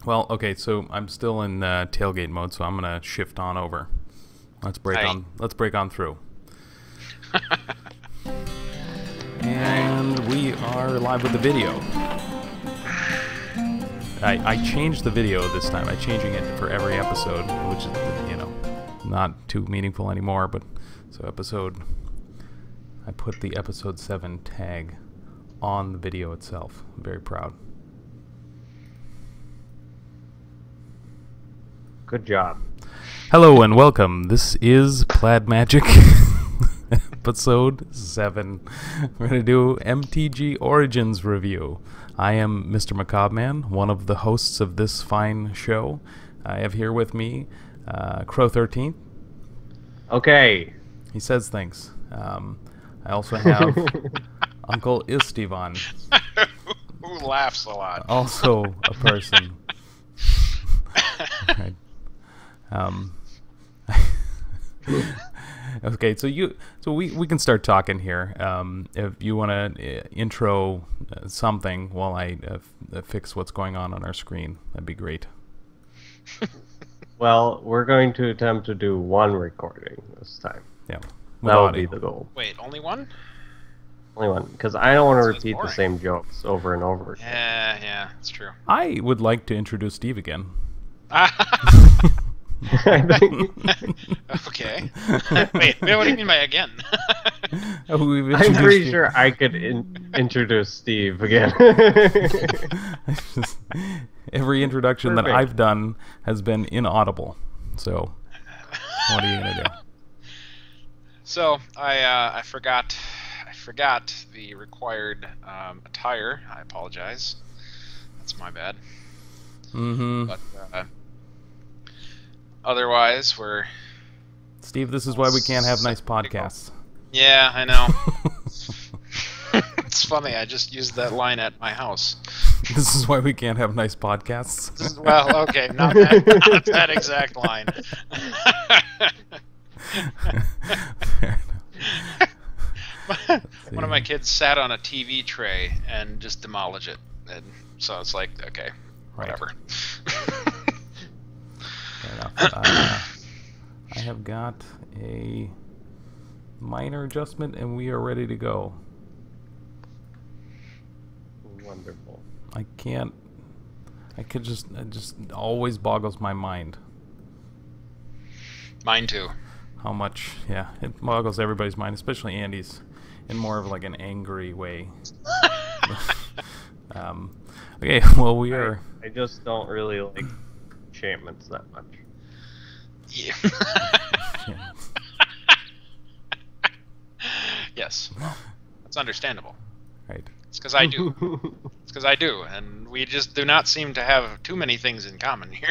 Well, okay, so I'm still in tailgate mode, so I'm gonna shift on over. Let's break Aye. on. Let's break on through. And we are live with the video. I changed the video this time. I'm changing it for every episode, which is, not too meaningful anymore. But so I put the episode 7 tag on the video itself. I'm very proud. Good job. Hello and welcome. This is Plaid Magic, episode 7. We're going to do MTG Origins review. I am Mr. Macabreman, one of the hosts of this fine show. I have here with me Crow 13. Okay. He says things. I also have Uncle Istivan, Who laughs a lot. also a person. Right. Okay, so we can start talking here. If you want to intro something while I fix what's going on our screen, that'd be great. Well, we're going to attempt to do one recording this time. Yeah, That will be the goal. Wait, only one? Only one, because I don't want to Sounds repeat the boring. same jokes over and over. Yeah, it's true. I would like to introduce Steve again. I think, Okay. Wait, what do you mean by again? We've I'm introduced pretty you- sure I could introduce Steve again. Every introduction that Perfect. I've done has been inaudible. So, what are you gonna do? So, I forgot the required attire. I apologize. That's my bad. Mm-hmm. But otherwise, we're... Steve, this is why we can't have nice podcasts. Yeah, I know. It's funny, I just used that line at my house. This is why we can't have nice podcasts. Well, okay, not not that exact line. Fair enough. One of my kids sat on a TV tray and just demolished it. And so it's like, okay, Right. whatever. Fair enough. I have got a minor adjustment, and we are ready to go. Wonderful. I can't. It just always boggles my mind Mine too. how much. Yeah, it boggles everybody's mind, especially Andy's, in more of like an angry way. Okay, well we are. I just don't really like enchantments that much. Yeah. Yeah. Yes, well, that's understandable. Right. It's because I do. It's because I do, and we just do not seem to have too many things in common here.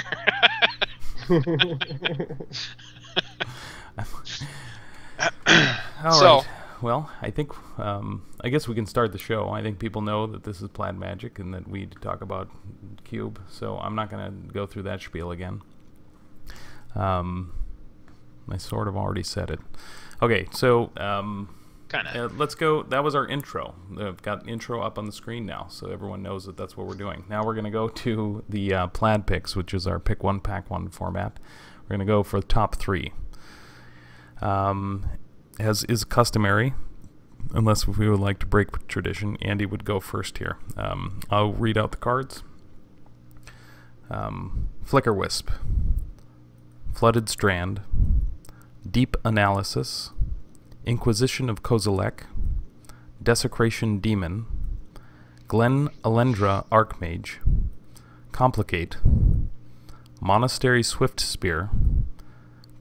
All So- right. Well, I think I guess we can start the show. I think people know that this is Plaid Magic and that we talk about Cube, so I'm not going to go through that spiel again. I sort of already said it. Okay, so Kind of. let's go. That was our intro. I've got intro up on the screen now, so everyone knows that that's what we're doing. Now we're going to go to the Plaid picks, which is our pick one, pack one format. We're going to go for the top 3. As is customary, unless we would like to break tradition, Andy would go first here. I'll read out the cards. Flicker Wisp, Flooded Strand, Deep Analysis, Inquisition of Kozilek, Desecration Demon, Glen Alendra Archmage, Complicate, Monastery Swift Spear,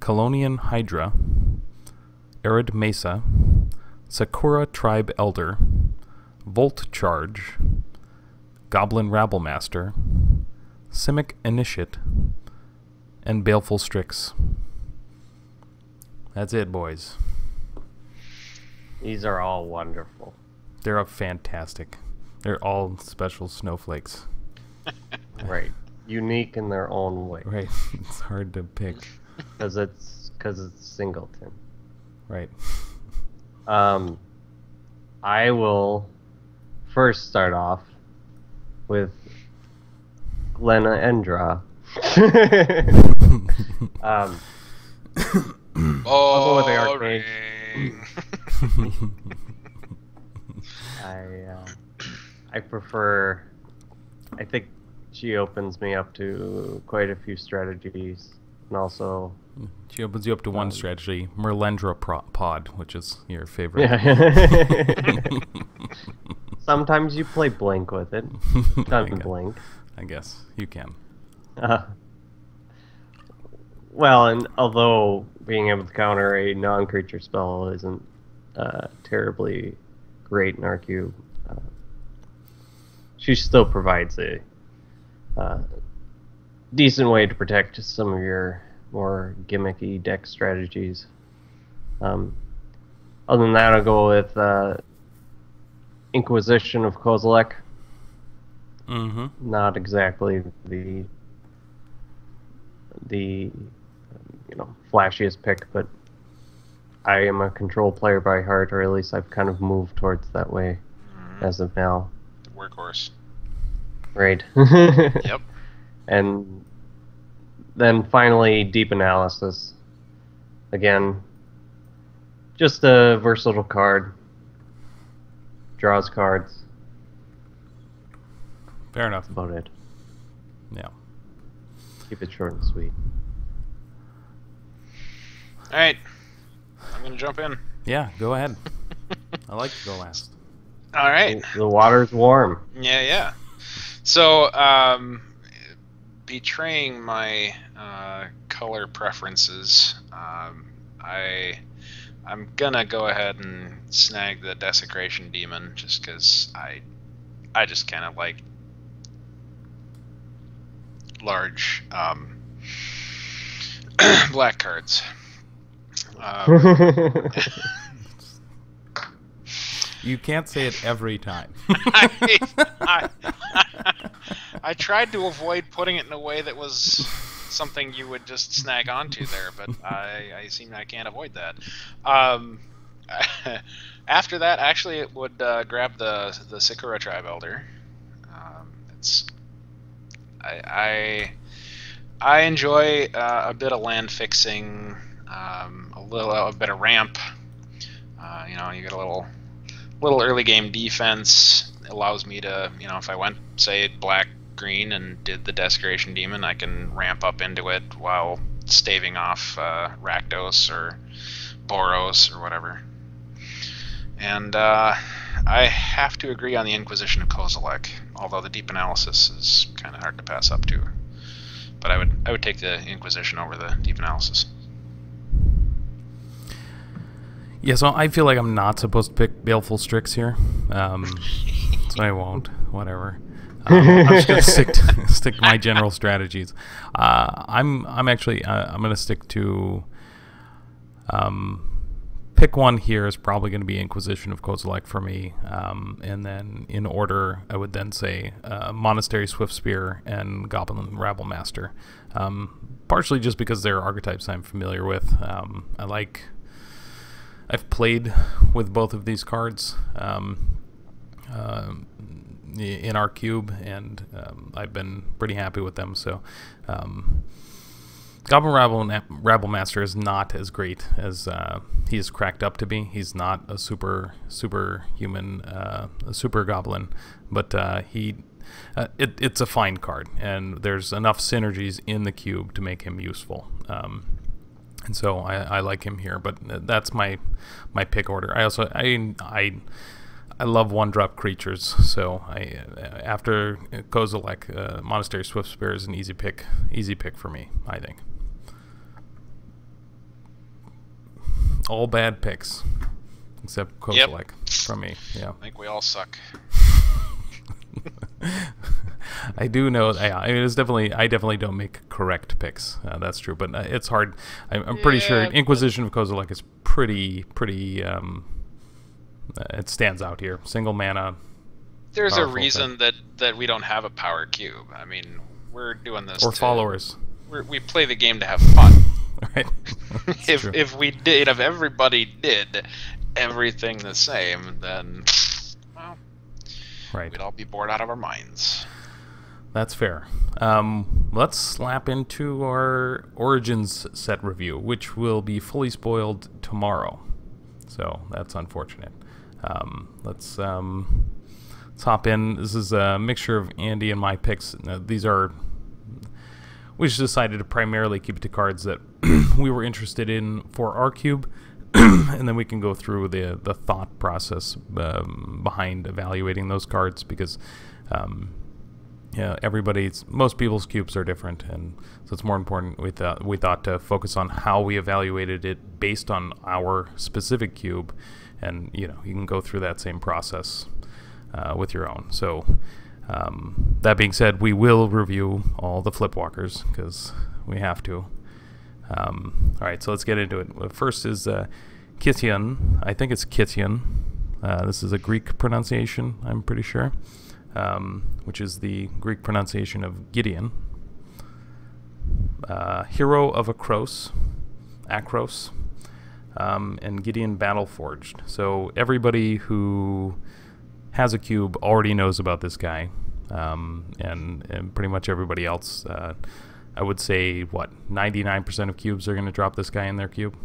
Colonian Hydra, Arid Mesa, Sakura Tribe Elder, Volt Charge, Goblin Rabblemaster, Simic Initiate, and Baleful Strix. That's it, boys. These are all wonderful. They're fantastic. They're all special snowflakes. Right. Unique in their own way. Right. It's hard to pick. Because it's singleton. Right. I will first start off with Lena and draw. I'll go with the arcade. I prefer. I think she opens me up to quite a few strategies, and also She opens you up to one strategy, Merlendra Pod, which is your favorite. Yeah. Sometimes you play Blink with it. Doesn't Blink. I guess you can. Well, and although being able to counter a non-creature spell isn't terribly great in our cube, she still provides a decent way to protect some of your more gimmicky deck strategies. Other than that, I'll go with Inquisition of Kozilek. Mm-hmm. Not exactly the flashiest pick, but I am a control player by heart, or at least I've kind of moved towards that way as of now. The workhorse. Right. Yep. And then finally, Deep Analysis. Again, just a versatile card. Draws cards. Fair enough. That's about it. Yeah. Keep it short and sweet. Alright. I'm going to jump in. Yeah, go ahead. I like to go last. Alright. The water's warm. Yeah. So, betraying my color preferences, I'm gonna go ahead and snag the Desecration Demon just because I just kind of like large black cards. You can't say it every time. I tried to avoid putting it in a way that was something you would just snag onto there, but I can't avoid that. After that, actually, it would grab the Sakura Tribe Elder. I enjoy a bit of land fixing, a bit of ramp. You get a little early game defense. It allows me to, if I went, say, black-green and did the Desecration Demon, I can ramp up into it while staving off Rakdos or Boros or whatever. And I have to agree on the Inquisition of Kozilek, although the Deep Analysis is kind of hard to pass up to. But I would take the Inquisition over the Deep Analysis. Yeah, so I feel like I'm not supposed to pick Baleful Strix here, so I won't. Whatever. I'm just gonna stick to my general strategies. I'm gonna stick to pick one here is probably going to be Inquisition of Kozilek for me, and then in order I would then say Monastery Swiftspear and Goblin Rabblemaster, partially just because they're archetypes I'm familiar with. I've played with both of these cards in our cube, and I've been pretty happy with them. So Goblin Rabblemaster is not as great as he is cracked up to be. He's not a superhuman, a super goblin, but it's a fine card, and there's enough synergies in the cube to make him useful. And so I like him here, but that's my pick order. I love one-drop creatures, so after Kozilek, Monastery Swiftspear is an easy pick for me, I think. All bad picks, except Kozilek from me. Yeah, I think we all suck. I do know. I mean, I definitely don't make correct picks. That's true, but it's hard. I'm pretty sure Inquisition of Kozilek is pretty. It stands out here. Single mana. There's a reason that we don't have a power cube. I mean, we're doing this or followers. We play the game to have fun. Right. If everybody did everything the same, then well, right, we'd all be bored out of our minds. That's fair. Let's slap into our Origins set review, which will be fully spoiled tomorrow. So that's unfortunate. Let's hop in. This is a mixture of Andy and my picks. We just decided to primarily keep it to cards that we were interested in for our cube, and then we can go through the thought process behind evaluating those cards, because most people's cubes are different, and so it's more important we thought to focus on how we evaluated it based on our specific cube, and you can go through that same process with your own. So that being said, we will review all the Flipwalkers because we have to. All right, so let's get into it. First is Kityan. I think it's Kityan. This is a Greek pronunciation, I'm pretty sure, which is the Greek pronunciation of Gideon. Hero of Akros, and Gideon Battleforged. So everybody who has a cube already knows about this guy, and pretty much everybody else. I would say, what, 99% of cubes are going to drop this guy in their cube?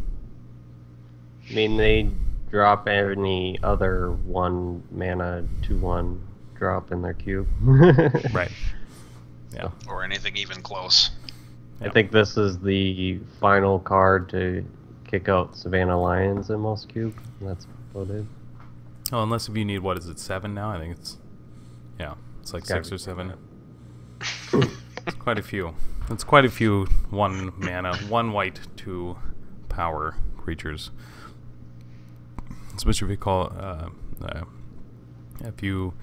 I mean, they drop any other 1 mana 2/1 drop in their cube. Right. Yeah. Or anything even close. I think this is the final card to kick out Savannah Lions in most cube. That's about it. Oh, unless if you need, what is it, 7 now? I think it's like 6 or 7. It's quite a few. It's quite a few 1 mana, 1 white, 2 power creatures. Especially if you call if you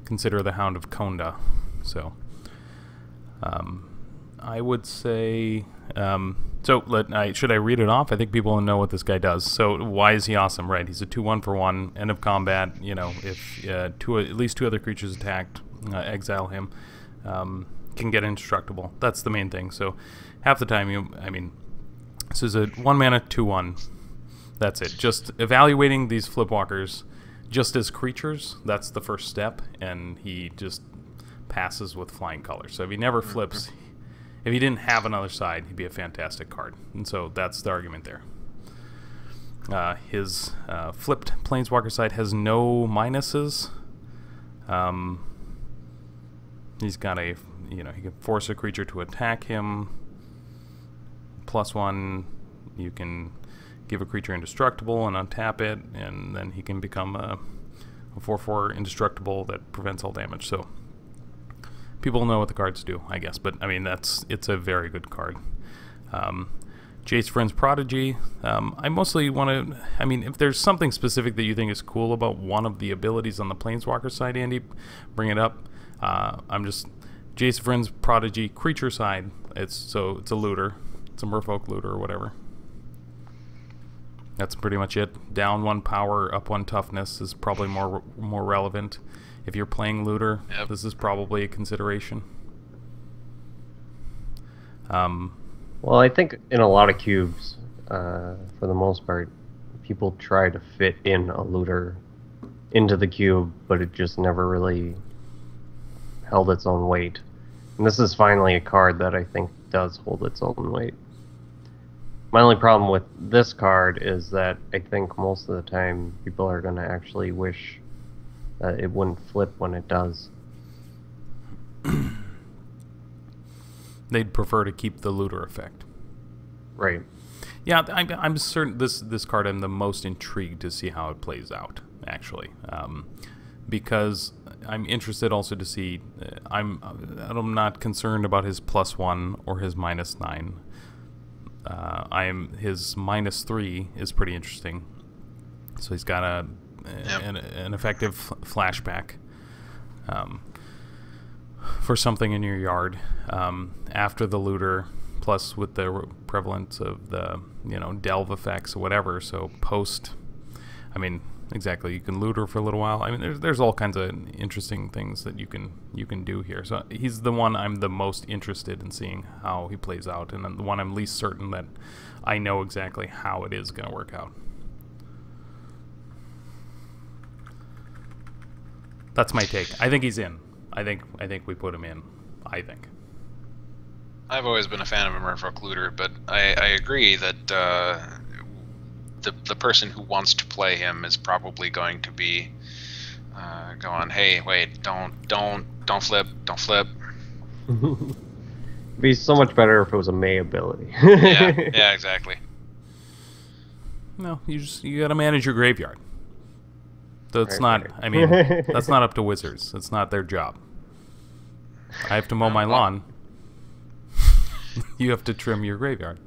consider the Hound of Konda. So I would say should I read it off? I think people know what this guy does. So why is he awesome? Right, he's a 2/1 for 1. End of combat. If at least 2 other creatures attacked, exile him. Can get indestructible. That's the main thing. So half the time this is a 1 mana 2/1. That's it. Just evaluating these Flipwalkers just as creatures. That's the first step, and he just passes with flying colors. So if he never flips, if he didn't have another side, he'd be a fantastic card. And so that's the argument there. His flipped Planeswalker side has no minuses. He's got a, he can force a creature to attack him. +1, you can give a creature indestructible and untap it, and then he can become a 4/4 indestructible that prevents all damage. So people know what the cards do, I guess, but it's a very good card. Jace Vryn's Prodigy. I mostly want to, if there's something specific that you think is cool about one of the abilities on the Planeswalker side, Andy, bring it up. Jace Vryn's Prodigy creature side. It's a looter. It's a Merfolk looter or whatever. That's pretty much it. Down 1 power, up 1 toughness is probably more relevant. If you're playing looter, yep, this is probably a consideration. Well, I think in a lot of cubes, for the most part, people try to fit in a looter into the cube, but it just never really held its own weight. And this is finally a card that I think does hold its own weight. My only problem with this card is that I think most of the time people are going to actually wish that it wouldn't flip when it does. They'd prefer to keep the looter effect. Right. Yeah, I'm certain this card I'm the most intrigued to see how it plays out, actually. Because I'm interested also to see, I'm not concerned about his +1 or his -9. His -3 is pretty interesting. So he's got an effective flashback for something in your yard after the looter, plus with the prevalence of the delve effects or whatever. So post, exactly, you can looter for a little while. There's all kinds of interesting things that you can do here. So he's the one I'm the most interested in seeing how he plays out, and then the one I'm least certain that I know exactly how it is going to work out. That's my take. I think he's in. I think we put him in. I think. I've always been a fan of a Merfolk looter, but I agree that the person who wants to play him is probably going to be going, hey, wait, don't flip, don't flip. It'd be so much better if it was a May ability. Yeah, exactly. No, you got to manage your graveyard. So it's not. Right. I mean, that's not up to wizards. It's not their job. I have to mow my lawn. You have to trim your graveyard.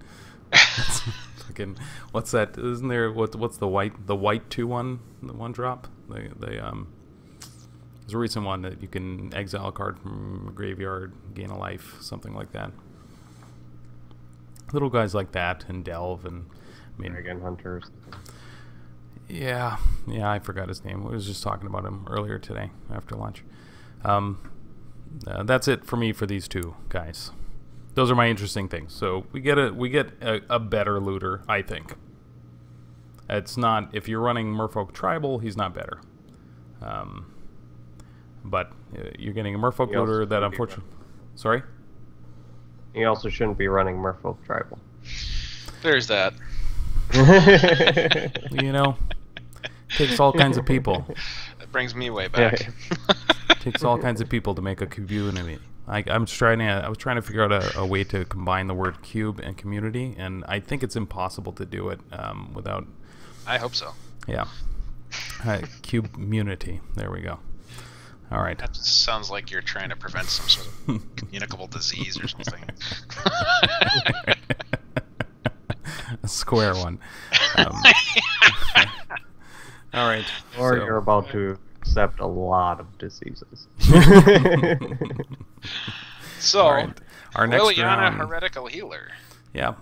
Fucking, what's that? Isn't there what's the white 2/1, the 1-drop? There's a recent one that you can exile a card from a graveyard, gain a life, something like that. Little guys like that, and Delve, and I mean, Dragon Hunters. Yeah, I forgot his name. I was just talking about him earlier today after lunch. That's it for me for these two guys. Those are my interesting things. So we get a better looter, I think. It's not, if you're running Merfolk Tribal, he's not better. But you're getting a Merfolk looter that unfortunately... Sorry? He also shouldn't be running Merfolk Tribal. There's that. You know, takes all kinds of people. That brings me way back. Takes all kinds of people to make a community. I was trying to figure out a way to combine the word cube and community, and I think it's impossible to do it without. I hope so. Yeah. Cube community. There we go. All right. That sounds like you're trying to prevent some sort of communicable disease or something. A square one. All right. Or you're about to accept a lot of diseases. So, right. Our next Liliana, round, heretical healer. Yeah.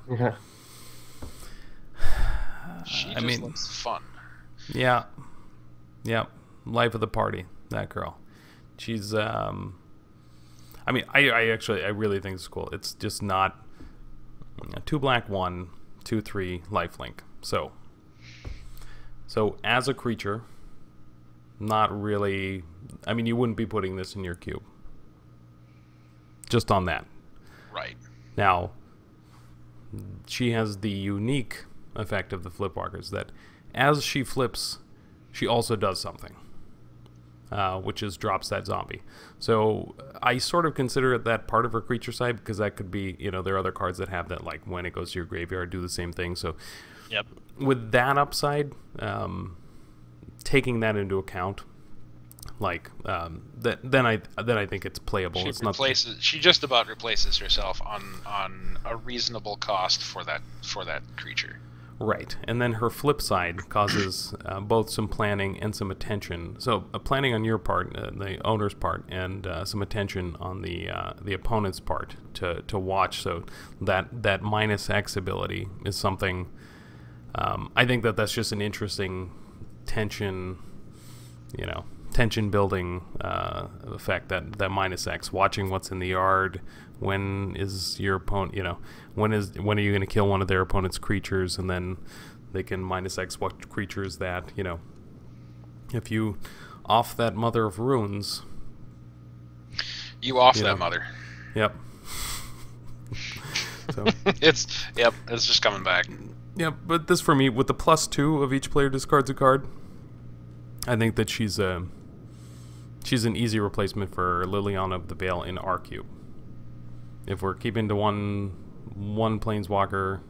She just looks fun. Yeah. Yeah. Life of the party. That girl. She's I mean, I really think it's cool. It's just not 2 black 1, 2/3 lifelink. So as a creature, not really. I mean, you wouldn't be putting this in your cube. Just on that. Right. Now, she has the unique effect of the flipwalkers that as she flips, she also does something, which is drops that zombie. So I sort of consider that part of her creature side, because that could be, you know, there are other cards that have that, like when it goes to your graveyard, do the same thing. So yep. With that upside, taking that into account, like then I think it's playable. She just about replaces herself on a reasonable cost for that creature. Right, and then her flip side causes both some planning and some attention. So planning on your part, the owner's part, and some attention on the opponent's part to watch. So that -X ability is something. I think that's just an interesting tension, tension building effect. That -X, watching what's in the yard. When is your opponent, when are you going to kill one of their opponent's creatures, and then they can -X what creatures that, if you off that Mother of Runes, you off that mother. Yep. So it's just coming back. Yeah, but this for me, with the +2 of each player discards a card, I think that she's an easy replacement for Liliana of the Veil in our cube. If we're keeping to one planeswalker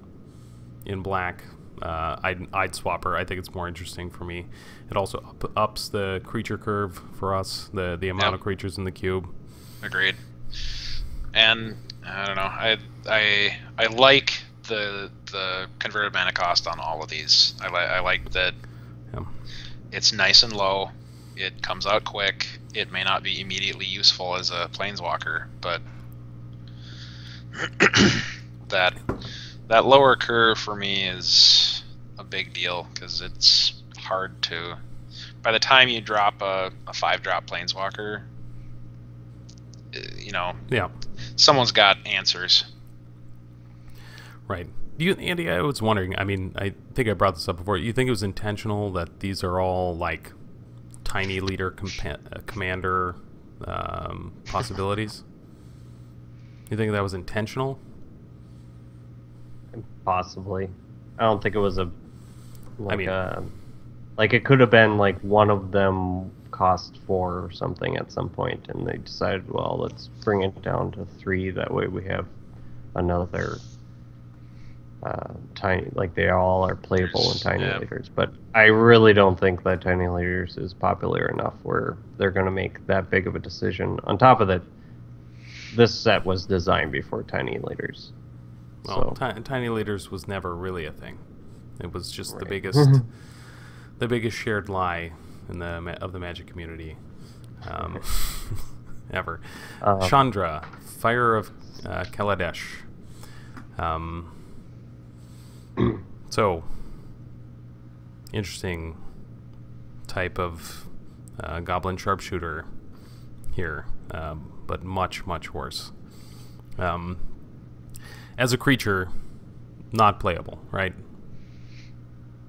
in black, I'd swap her. I think it's more interesting for me. It also ups the creature curve for us, the amount of creatures in the cube. Agreed. And I don't know. I like the converted mana cost on all of these. I like that it's nice and low. It comes out quick. It may not be immediately useful as a planeswalker, but that lower curve for me is a big deal, because it's hard to. By the time you drop a 5-drop planeswalker, someone's got answers. Right. Andy, I was wondering, I mean, I think I brought this up before. You think it was intentional that these are all like tiny leader commander possibilities? You think that was intentional? Possibly. I don't think it was a I mean, like it could have been like one of them cost 4 or something at some point, and they decided, well, let's bring it down to 3. That way we have another tiny, like they all are playable in tiny leaders. But I really don't think that tiny leaders is popular enough where they're going to make that big of a decision. On top of that, this set was designed before tiny leaders. Well, so. Tiny leaders was never really a thing. It was just Right. the biggest shared lie in of the Magic community ever. Chandra, Fire of Kaladesh. So, interesting type of goblin sharpshooter here, but much, much worse. As a creature, not playable, right?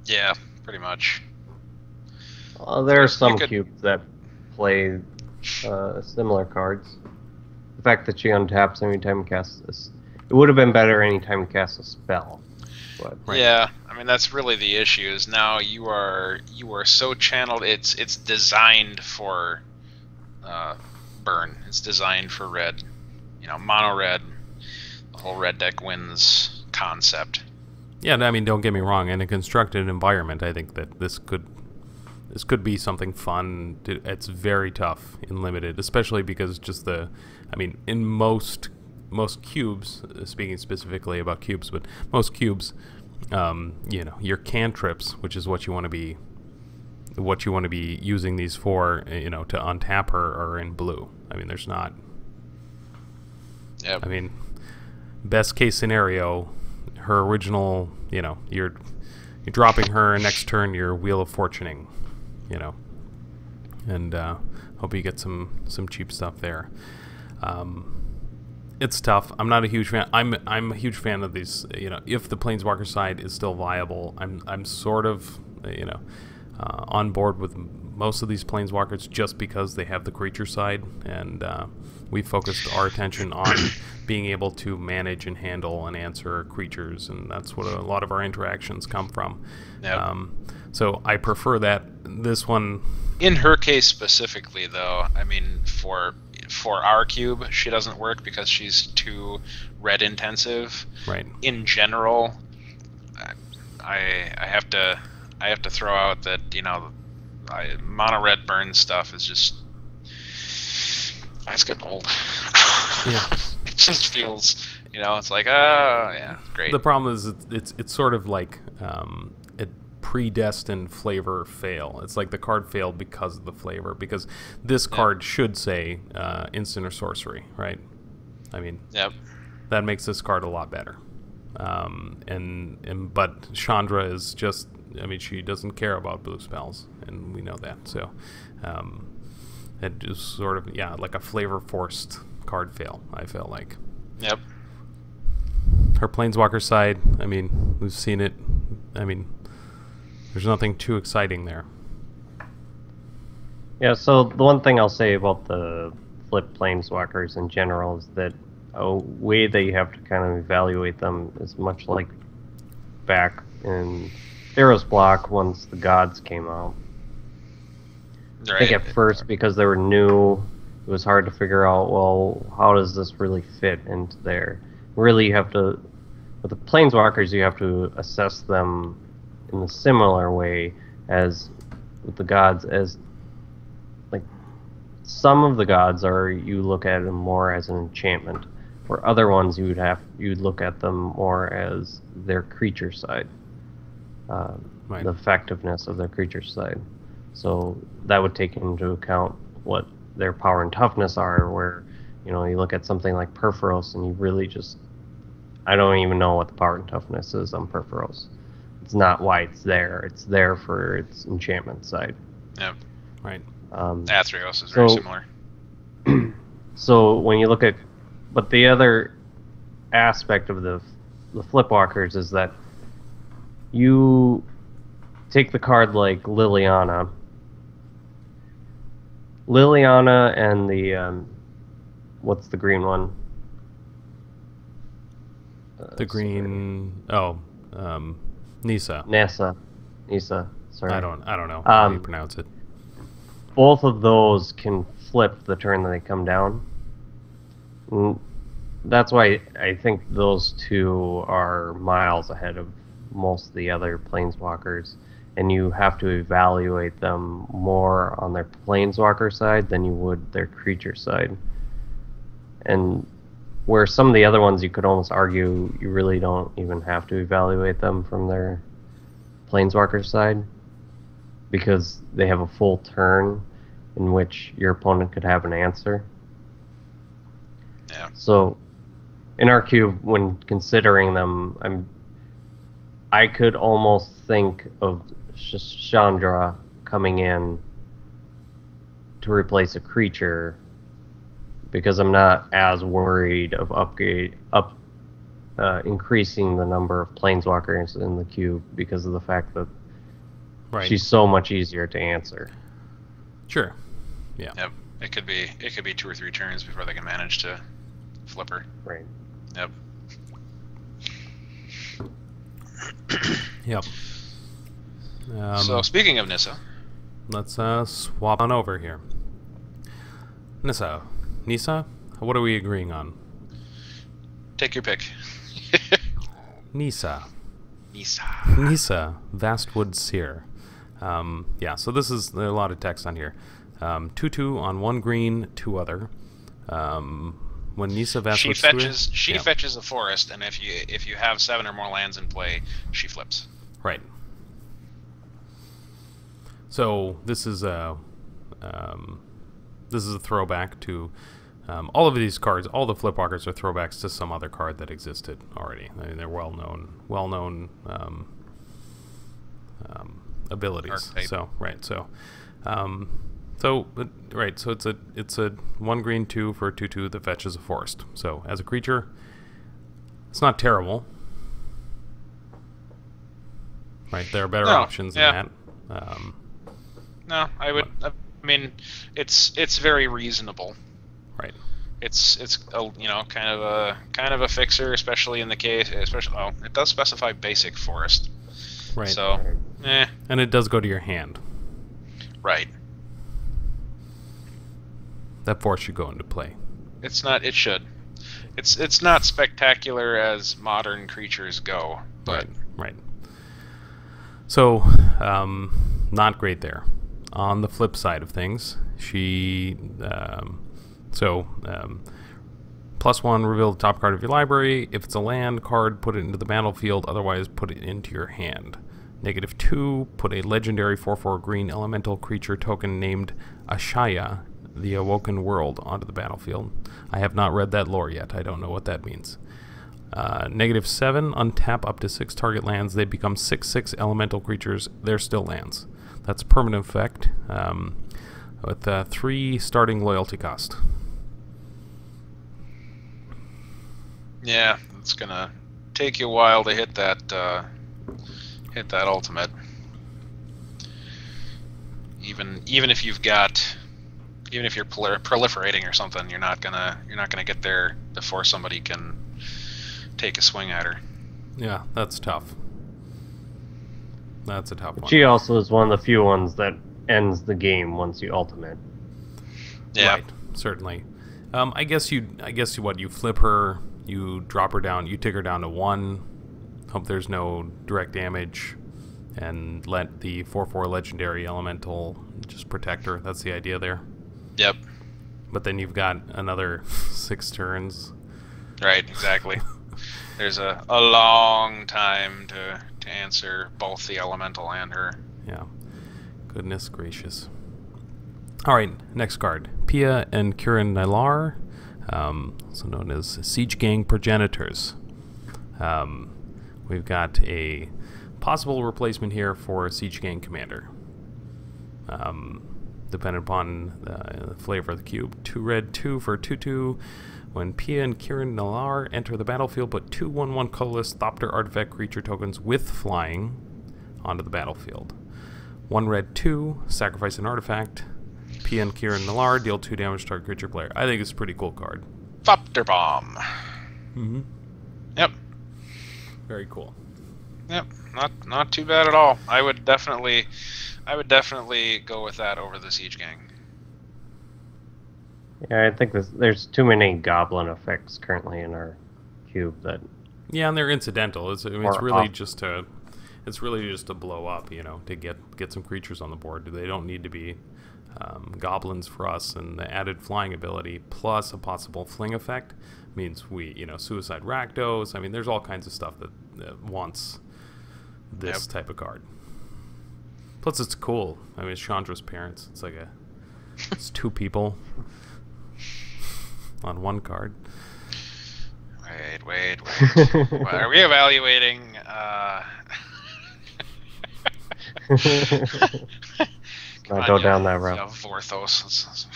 Yeah, pretty much. There are some cubes that play similar cards. The fact that she untaps anytime you cast this, it would have been better anytime you cast a spell. But. Right. Yeah, I mean that's really the issue. Is now you are so channeled. It's designed for burn. It's designed for red. You know, mono red. The whole red deck wins concept. Yeah, I mean, don't get me wrong. In a constructed environment, I think that this could be something fun. It's very tough in limited, especially because just I mean, in most cubes, speaking specifically about cubes, but most cubes, you know, your cantrips, which is what you want to be using these for, you know, to untap her, are in blue. I mean, there's not. Yep. I mean, best case scenario, her original, you know, you're dropping her, next turn you're Wheel of Fortuning, you know, and hope you get some cheap stuff there. It's tough. I'm not a huge fan. I'm a huge fan of these. You know, if the Planeswalker side is still viable, I'm sort of, you know, on board with most of these Planeswalkers just because they have the creature side, and we focused our attention on being able to manage and handle and answer creatures, and that's what a lot of our interactions come from. Yep. So I prefer that. This one, in her case specifically, though, I mean, for our cube, she doesn't work because she's too red intensive. Right. In general, I have to throw out that, you know, mono red burn stuff is just, that's getting old. Yeah. It just feels, you know, it's like, oh yeah, great. The problem is it's sort of like a predestined flavor fail. It's like the card failed because of the flavor, because this card should say instant or sorcery, right? I mean, yep. That makes this card a lot better. But Chandra is just, I mean, she doesn't care about blue spells, and we know that. So it is sort of, yeah, like a flavor forced card fail, I feel like. Yep. Her Planeswalker side, I mean, we've seen it. I mean, there's nothing too exciting there. Yeah, so the one thing I'll say about the flip Planeswalkers in general is that a way that you have to kind of evaluate them is much like back in Theros block once the gods came out. Right. I think at first, because they were new, it was hard to figure out, well, how does this really fit into there? Really, you have to, with the Planeswalkers, you have to assess them in a similar way as with the gods, as like some of the gods are, you look at them more as an enchantment, or other ones you'd look at them more as their creature side, right. The effectiveness of their creature side. So that would take into account what their power and toughness are, where, you know, you look at something like Perforos and you really just, I don't even know what the power and toughness is on Perforos. It's not why it's there. It's there for its enchantment side. Yep. Right. Athreos is very similar. So when you look at, but the other aspect of the Flipwalkers is that you take the card like Liliana and the what's the green one? The green. Oh, Nisa. Nisa. Sorry. I don't know how you pronounce it. Both of those can flip the turn that they come down. That's why I think those two are miles ahead of most of the other planeswalkers, and you have to evaluate them more on their planeswalker side than you would their creature side. And where some of the other ones you could almost argue you really don't even have to evaluate them from their planeswalker side, because they have a full turn in which your opponent could have an answer. Yeah. So in our cube, when considering them, I could almost think of Chandra coming in to replace a creature, because I'm not as worried of increasing the number of planeswalkers in the cube because of the fact that she's so much easier to answer. Sure. Yeah. Yep. It could be 2 or 3 turns before they can manage to flip her. Right. Yep. Yep. So speaking of Nissa, let's swap on over here. Nissa, what are we agreeing on? take your pick. Nissa, Vastwood Seer. Yeah, so there's a lot of text on here. 2/2 on 1 green, 2 other. When Nissa Vastwood she fetches a forest, and if you have 7 or more lands in play, she flips. Right. So this is a throwback to all of these cards. All the Flipwalkers are throwbacks to some other card that existed already. I mean, they're well-known abilities. Archetype. So it's a 1 green 2 for a 2/2 that fetches a forest. So as a creature, it's not terrible. Right, there are better options than that. No, I would. I mean, it's very reasonable. Right. It's kind of a fixer, especially in the case. It does specify basic forest. Right. So, And it does go to your hand. Right. That force should go into play. It's not. It should. It's not spectacular as modern creatures go, but right. So, not great there. On the flip side of things, she +1, reveal the top card of your library. If it's a land card, put it into the battlefield. Otherwise, put it into your hand. -2, put a legendary 4/4 green elemental creature token named Ashaya, the Awoken World, onto the battlefield. I have not read that lore yet. I don't know what that means. -7, untap up to 6 target lands. They become 6/6 elemental creatures. They're still lands. That's a permanent effect with 3 starting loyalty cost. yeah, it's gonna take you a while to hit that ultimate. Even if you're proliferating or something, you're not gonna get there before somebody can take a swing at her. Yeah, that's tough. That's a tough one. She also is one of the few ones that ends the game once you ultimate. Yeah, right, certainly. I guess you flip her, you drop her down, you take her down to 1. Hope there's no direct damage, and let the 4/4 legendary elemental just protect her. That's the idea there. Yep. But then you've got another 6 turns. Right, exactly. There's a long time to answer both the elemental and her. Yeah. Goodness gracious. Alright, next card. Pia and Kiran Nailar, also known as Siege Gang Progenitors. We've got a possible replacement here for Siege Gang Commander. Depending upon the flavor of the cube. 2 red, 2 for 2/2. When Pia and Kiran Nailar enter the battlefield, put 2 1/1 colorless Thopter artifact creature tokens with flying onto the battlefield. 1 red, 2, sacrifice an artifact. Pia and Kiran Nailar deal 2 damage to target creature player. I think it's a pretty cool card. Thopter Bomb. Mm-hmm. Yep. Very cool. Yep, not too bad at all. I would definitely go with that over the Siege Gang. Yeah, I think there's too many goblin effects currently in our cube that. Yeah, and they're incidental. It's really off. just to, it's really just to blow up, you know, to get some creatures on the board. They don't need to be goblins for us, and the added flying ability plus a possible fling effect means we, you know, suicide Rakdos. I mean, there's all kinds of stuff that wants this type of card. Plus, it's cool. I mean, it's Chandra's parents. It's like it's two people on one card. Wait. What are we evaluating? Not go down that route. Vorthos.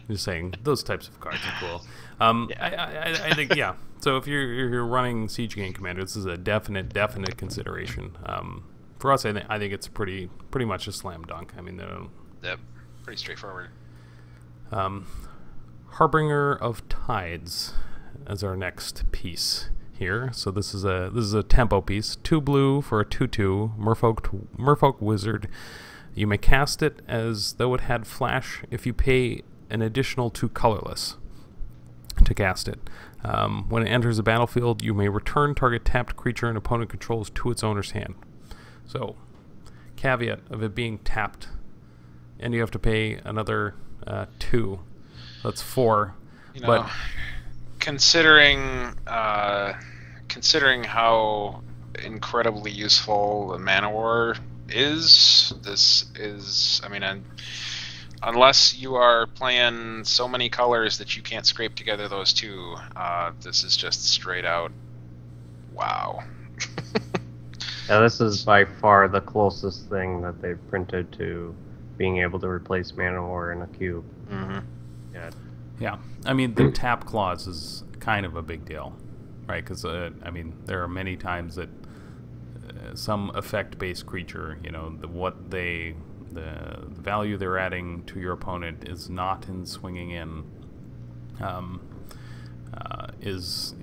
Just saying, those types of cards are cool. I think, yeah. So if you're running Siege Gang Commander, this is a definite consideration. For us, I think it's pretty much a slam dunk. I mean, yep, pretty straightforward. Harbinger of Tides as our next piece here. So this is a tempo piece. 2 blue for a 2/2 Merfolk Wizard. You may cast it as though it had flash if you pay an additional 2 colorless to cast it. When it enters the battlefield, you may return target tapped creature an opponent controls to its owner's hand. So, caveat of it being tapped, and you have to pay another 2. That's 4. You know, but considering how incredibly useful the Mana War is, I mean, unless you are playing so many colors that you can't scrape together those 2, this is just straight out wow. Yeah, this is by far the closest thing that they've printed to being able to replace Mana War in a cube. Mm-hmm. Yeah, I mean, the tap clause is kind of a big deal, right? Because, I mean, there are many times that some effect-based creature, you know, the value they're adding to your opponent is not in swinging in, is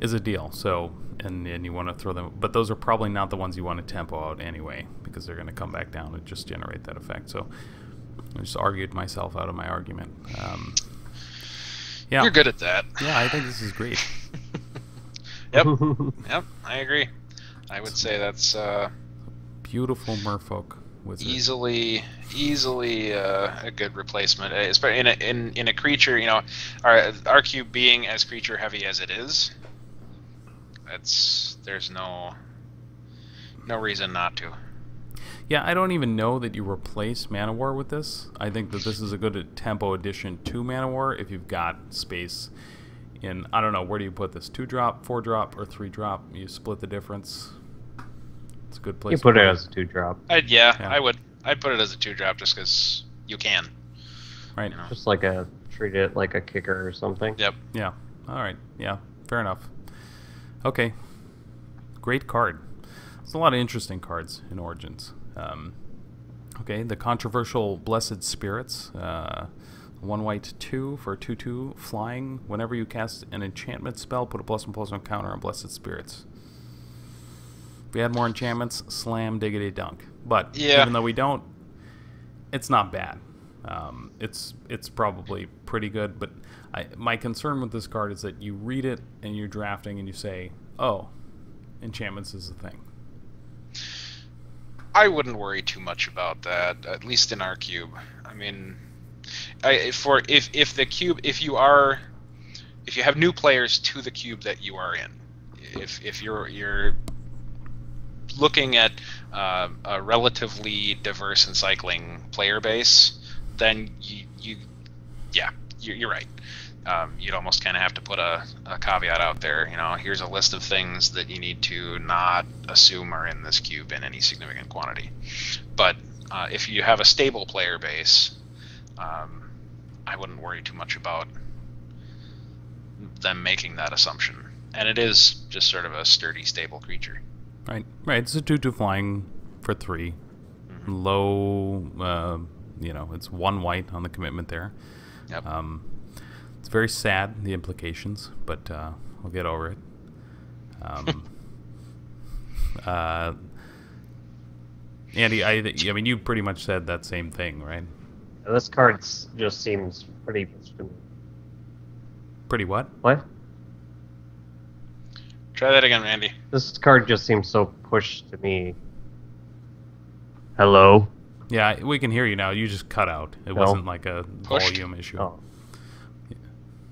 a deal. So, and you want to throw them, but those are probably not the ones you want to tempo out anyway, because they're going to come back down and just generate that effect. So, I just argued myself out of my argument. Yeah, you're good at that. Yeah, I think this is great. Yep, I agree. I would say that's beautiful Merfolk Wizard. Easily a good replacement, especially in a creature. You know, our cube being as creature heavy as it is, there's no reason not to. Yeah, I don't even know that you replace Mana War with this. I think that this is a good tempo addition to Mana War if you've got space in, I don't know, where do you put this? 2-drop, 4-drop, or 3-drop? You split the difference. It's a good place. You put it as a 2-drop. Yeah, I would. I'd put it as a 2-drop just because you can. Right. You know? Just treat it like a kicker or something. Yep. Yeah. All right. Yeah. Fair enough. Okay. Great card. There's a lot of interesting cards in Origins. Okay, the controversial Blessed Spirits. 1 white 2 for a 2/2 flying. Whenever you cast an enchantment spell, put a +1/+1 counter on Blessed Spirits. If we had more enchantments, slam diggity dunk. But even though we don't, it's not bad. It's probably pretty good. But my concern with this card is that you read it and you're drafting and you say, "Oh, enchantments is a thing." I wouldn't worry too much about that, at least in our cube. I mean, if you have new players to the cube that you are in, if you're looking at a relatively diverse and cycling player base, then you're right. You'd almost kind of have to put a caveat out there. You know, here's a list of things that you need to not assume are in this cube in any significant quantity. But if you have a stable player base, I wouldn't worry too much about them making that assumption. And it is just sort of a sturdy, stable creature. Right. It's a 2/2 flying for 3. Mm-hmm. Low, it's 1 white on the commitment there. Yep. It's very sad, the implications, but we'll get over it. Andy, I mean, you pretty much said that same thing, right? This card just seems pretty... Pretty what? What? Try that again, Randy. This card just seems so pushed to me. Hello? Yeah, we can hear you now. You just cut out. It wasn't like a volume issue. Oh.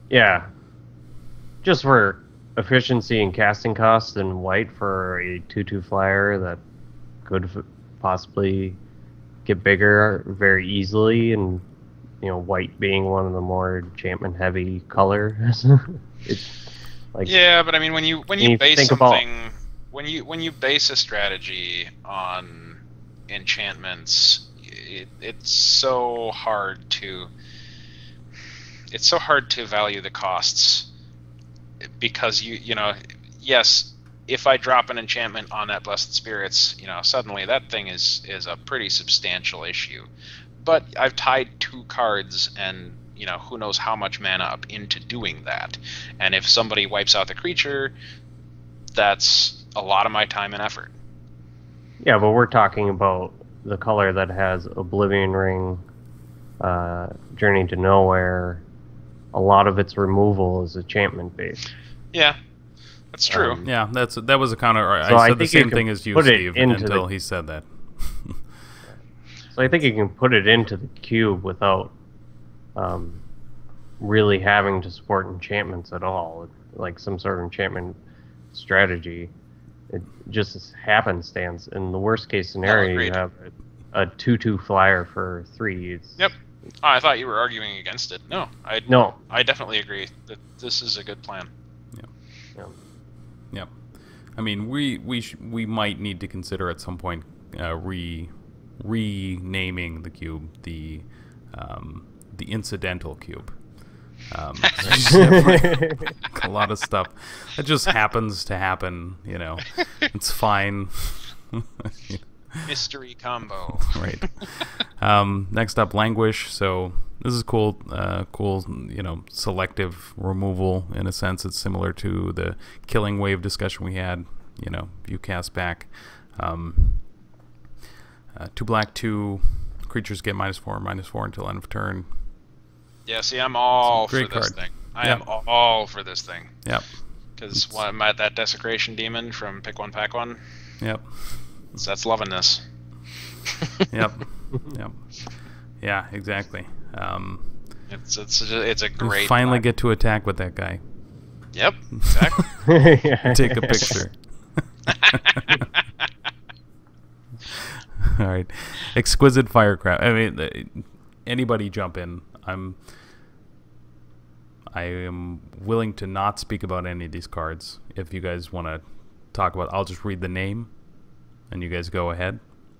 Yeah. Just for efficiency and casting costs and white for a 2/2 flyer that could possibly get bigger very easily, and white being one of the more enchantment heavy colors. It's like, yeah, but I mean, when you base something, when you base a strategy on enchantments, it's so hard to value the costs, because yes, if I drop an enchantment on that Blessed Spirits, suddenly that thing is a pretty substantial issue. But I've tied 2 cards and who knows how much mana up into doing that. And if somebody wipes out the creature, that's a lot of my time and effort. Yeah, but we're talking about the color that has Oblivion Ring, Journey to Nowhere. A lot of its removal is enchantment based. Yeah, that's true. Yeah, that was a counter. So I said the same thing as you, Steve, until he said that. So I think you can put it into the cube without really having to support enchantments at all, like some sort of enchantment strategy. It just is happenstance. In the worst case scenario, you have a 2/2 flyer for 3. Yep. Oh, I thought you were arguing against it. No, I definitely agree that this is a good plan. Yeah. I mean, we might need to consider at some point renaming the cube the incidental cube. A lot of stuff that just happens to happen. It's fine. Mystery combo. Right. Next up, Languish. So this is cool. Selective removal in a sense. It's similar to the Killing Wave discussion we had. You cast back. 2 black, 2 creatures get -4/-4 until end of turn. Yeah, see, I'm all for this card. thing. I am all for this thing. Yep. Because I'm at that Desecration Demon from Pick One, Pack One. Yep. That's loving this. Yep. Yeah, exactly. It's a great. You finally get to attack with that guy. Yep, exactly. Take a picture. All right, Exquisite Firecraft. I mean, anybody jump in. I am willing to not speak about any of these cards. If you guys want to talk about, I'll just read the name, and you guys go ahead.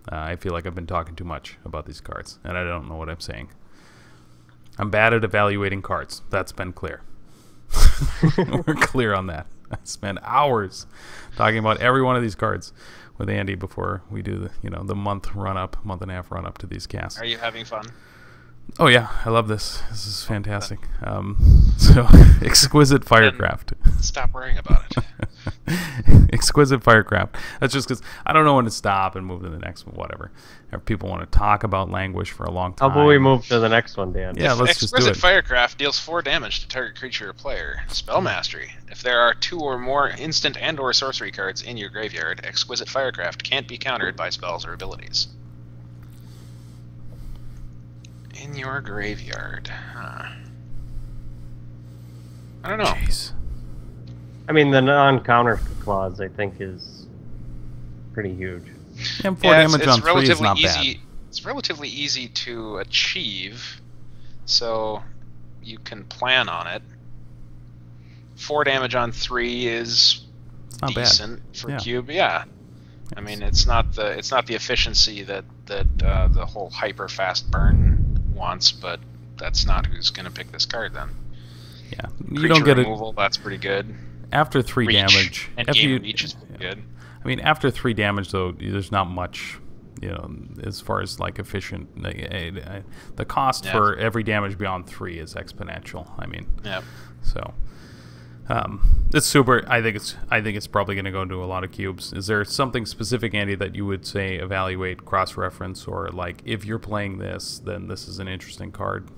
I feel like I've been talking too much about these cards, and I don't know what I'm saying. I'm bad at evaluating cards. That's been clear. We're clear on that. I spent hours talking about every one of these cards with Andy before we do the month and a half run up to these casts. Are you having fun? Oh yeah, I love this. This is fantastic. So Exquisite Firecraft. Stop worrying about it. Exquisite Firecraft. That's just because I don't know when to stop and move to the next one. Whatever. If people want to talk about Languish for a long time. How about we move to the next one, Dan? Yeah, let's just do it. Exquisite Firecraft deals 4 damage to target creature or player. Spell Mastery. If there are 2 or more instant and/or sorcery cards in your graveyard, Exquisite Firecraft can't be countered by spells or abilities. In your graveyard. Huh. I don't know. Jeez. I mean, the non-counter clause, I think, is pretty huge. And 4 damage on 3 is not easy. bad. It's relatively easy to achieve, so you can plan on it. 4 damage on 3 is not decent bad. for cube. Yeah, I mean, it's not the efficiency that the whole hyper fast burn wants, but that's not who's going to pick this card then. Yeah, you don't get removal. That's pretty good. After 3 damage, and game reach is pretty good. I mean, after 3 damage though, there's not much, as far as like efficient. The cost for every damage beyond 3 is exponential. I mean, yeah. So, It's super. I think it's probably going to go into a lot of cubes. Is there something specific, Andy, that you would say evaluate, cross-reference, or like if you're playing this, then this is an interesting card?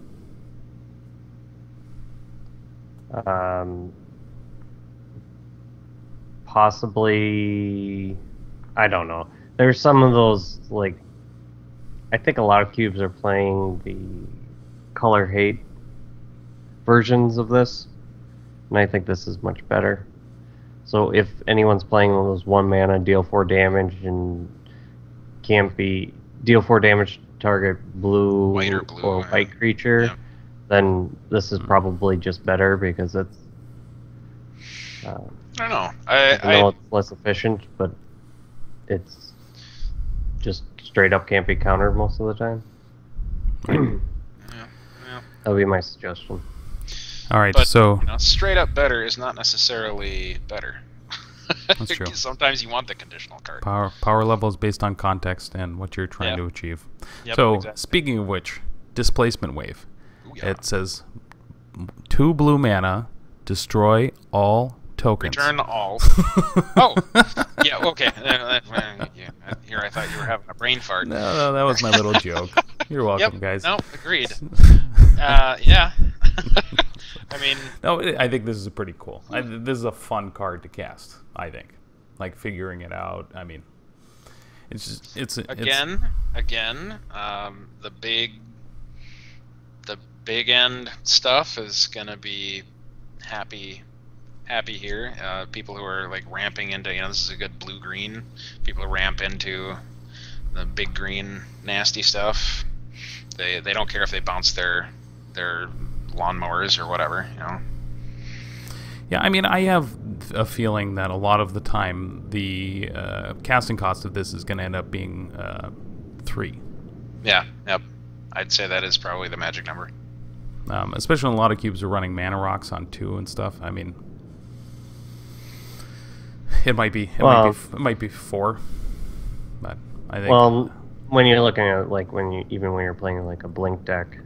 Possibly, I don't know. There's some of those, like, I think a lot of cubes are playing the color hate versions of this, and I think this is much better. So if anyone's playing one of those 1 mana, deal 4 damage, and can't be deal 4 damage to target blue, or white creature, yeah, then this is probably just better because it's. I don't know. I know it's less efficient, but it's just straight up can't be countered most of the time. Yeah. That would be my suggestion. All right, but, so straight up better is not necessarily better. That's true. Sometimes you want the conditional card. Power level is based on context and what you're trying to achieve. Yep, so exactly. Speaking of which, displacement wave. Ooh, yeah. It says 2 blue mana, destroy all tokens. Return all. Oh, yeah, okay. Here, I thought you were having a brain fart. No, that was my little joke. You're welcome, yep, guys. No, agreed. Yeah. I mean, no, I think this is pretty cool. This is a fun card to cast. I think, like figuring it out. I mean, it's just again. The big end stuff is gonna be happy here. People who are like ramping into, this is a good blue-green. People who ramp into the big green nasty stuff. They don't care if they bounce their lawnmowers or whatever, Yeah, I mean, I have a feeling that a lot of the time the casting cost of this is going to end up being 3. Yeah, yep. I'd say that is probably the magic number. Especially when a lot of cubes are running mana rocks on 2 and stuff. I mean, it might be 4, but I think. Well, when you're looking at when you're playing like a blink deck,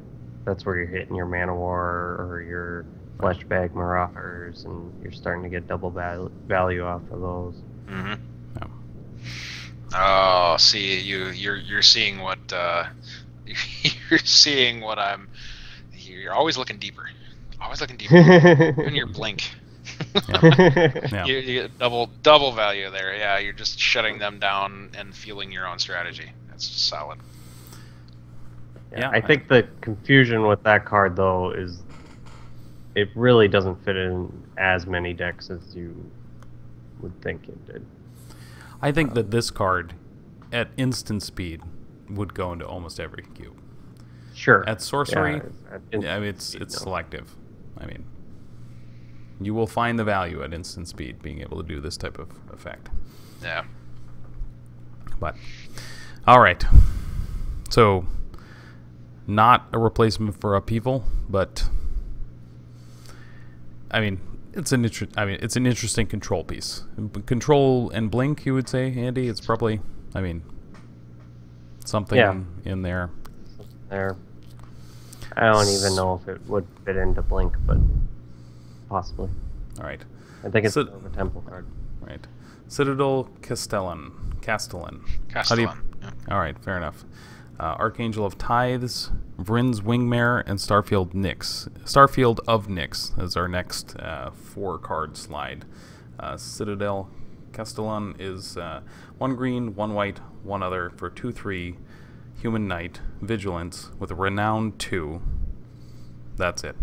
that's where you're hitting your Mana War or your Fleshbag Marauders, and you're starting to get double value off of those. Mm-hmm. Yeah. Oh, see, you're seeing what you're seeing what I'm. You're always looking deeper. Always looking deeper. In your blink. Yeah. You get double value there. Yeah, you're just shutting them down and fueling your own strategy. That's solid. Yeah, I think the confusion with that card, though, is it really doesn't fit in as many decks as you would think it did. I think that this card, at instant speed, would go into almost every cube. Sure. At sorcery, yeah, I mean, it's selective. I mean, you will find the value at instant speed being able to do this type of effect. Yeah. But, all right. So, not a replacement for Upheaval, but I mean, it's an interesting control piece. Control and blink, you would say, Andy. It's probably, I mean, something in there. I don't even know if it would fit into blink, but possibly. All right. I think it's more of a temple card. Right. Citadel Castellan. Yeah. All right, fair enough. Archangel of Tithes, Vryn's Wingmare, and Starfield of Nyx is our next 4-card slide. Citadel Castellan is 1 green, 1 white, 1 other for 2/3 Human Knight, Vigilance with a Renown 2. That's it.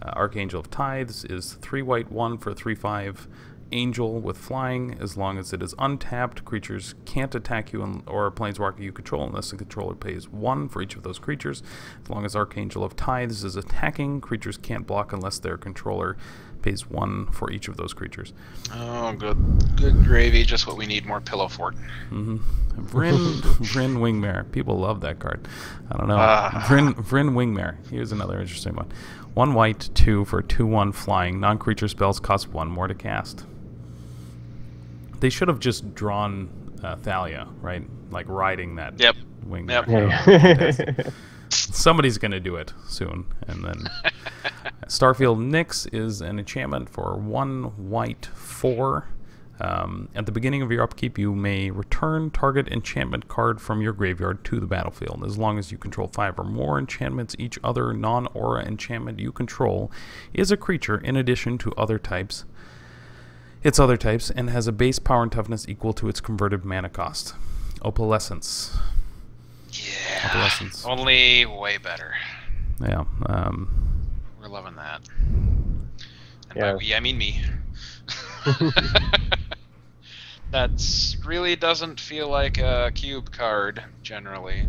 Archangel of Tithes is 3 white, 1 for 3/5. Angel with Flying. As long as it is untapped, creatures can't attack you or a planeswalker you control unless the controller pays 1 for each of those creatures. As long as Archangel of Tithes is attacking, creatures can't block unless their controller pays 1 for each of those creatures. Oh, good gravy. Just what we need. More pillow fort. Mm-hmm. Vryn Wingmare. People love that card. I don't know. Vryn Wingmare. Here's another interesting one. 1 white, 2 for 2/1 flying. Non-creature spells cost 1 more to cast. They should have just drawn Thalia, right? Like riding that Wingmare. Yep. somebody's going to do it soon. And then Starfield Nyx is an enchantment for 1 white 4. At the beginning of your upkeep, you may return target enchantment card from your graveyard to the battlefield. As long as you control 5 or more enchantments, each other non-aura enchantment you control is a creature in addition to its other types, and has a base power and toughness equal to its converted mana cost. Opalescence. Yeah. Opalescence. Only way better. Yeah. We're loving that. And by we, I mean me. That really doesn't feel like a cube card, generally,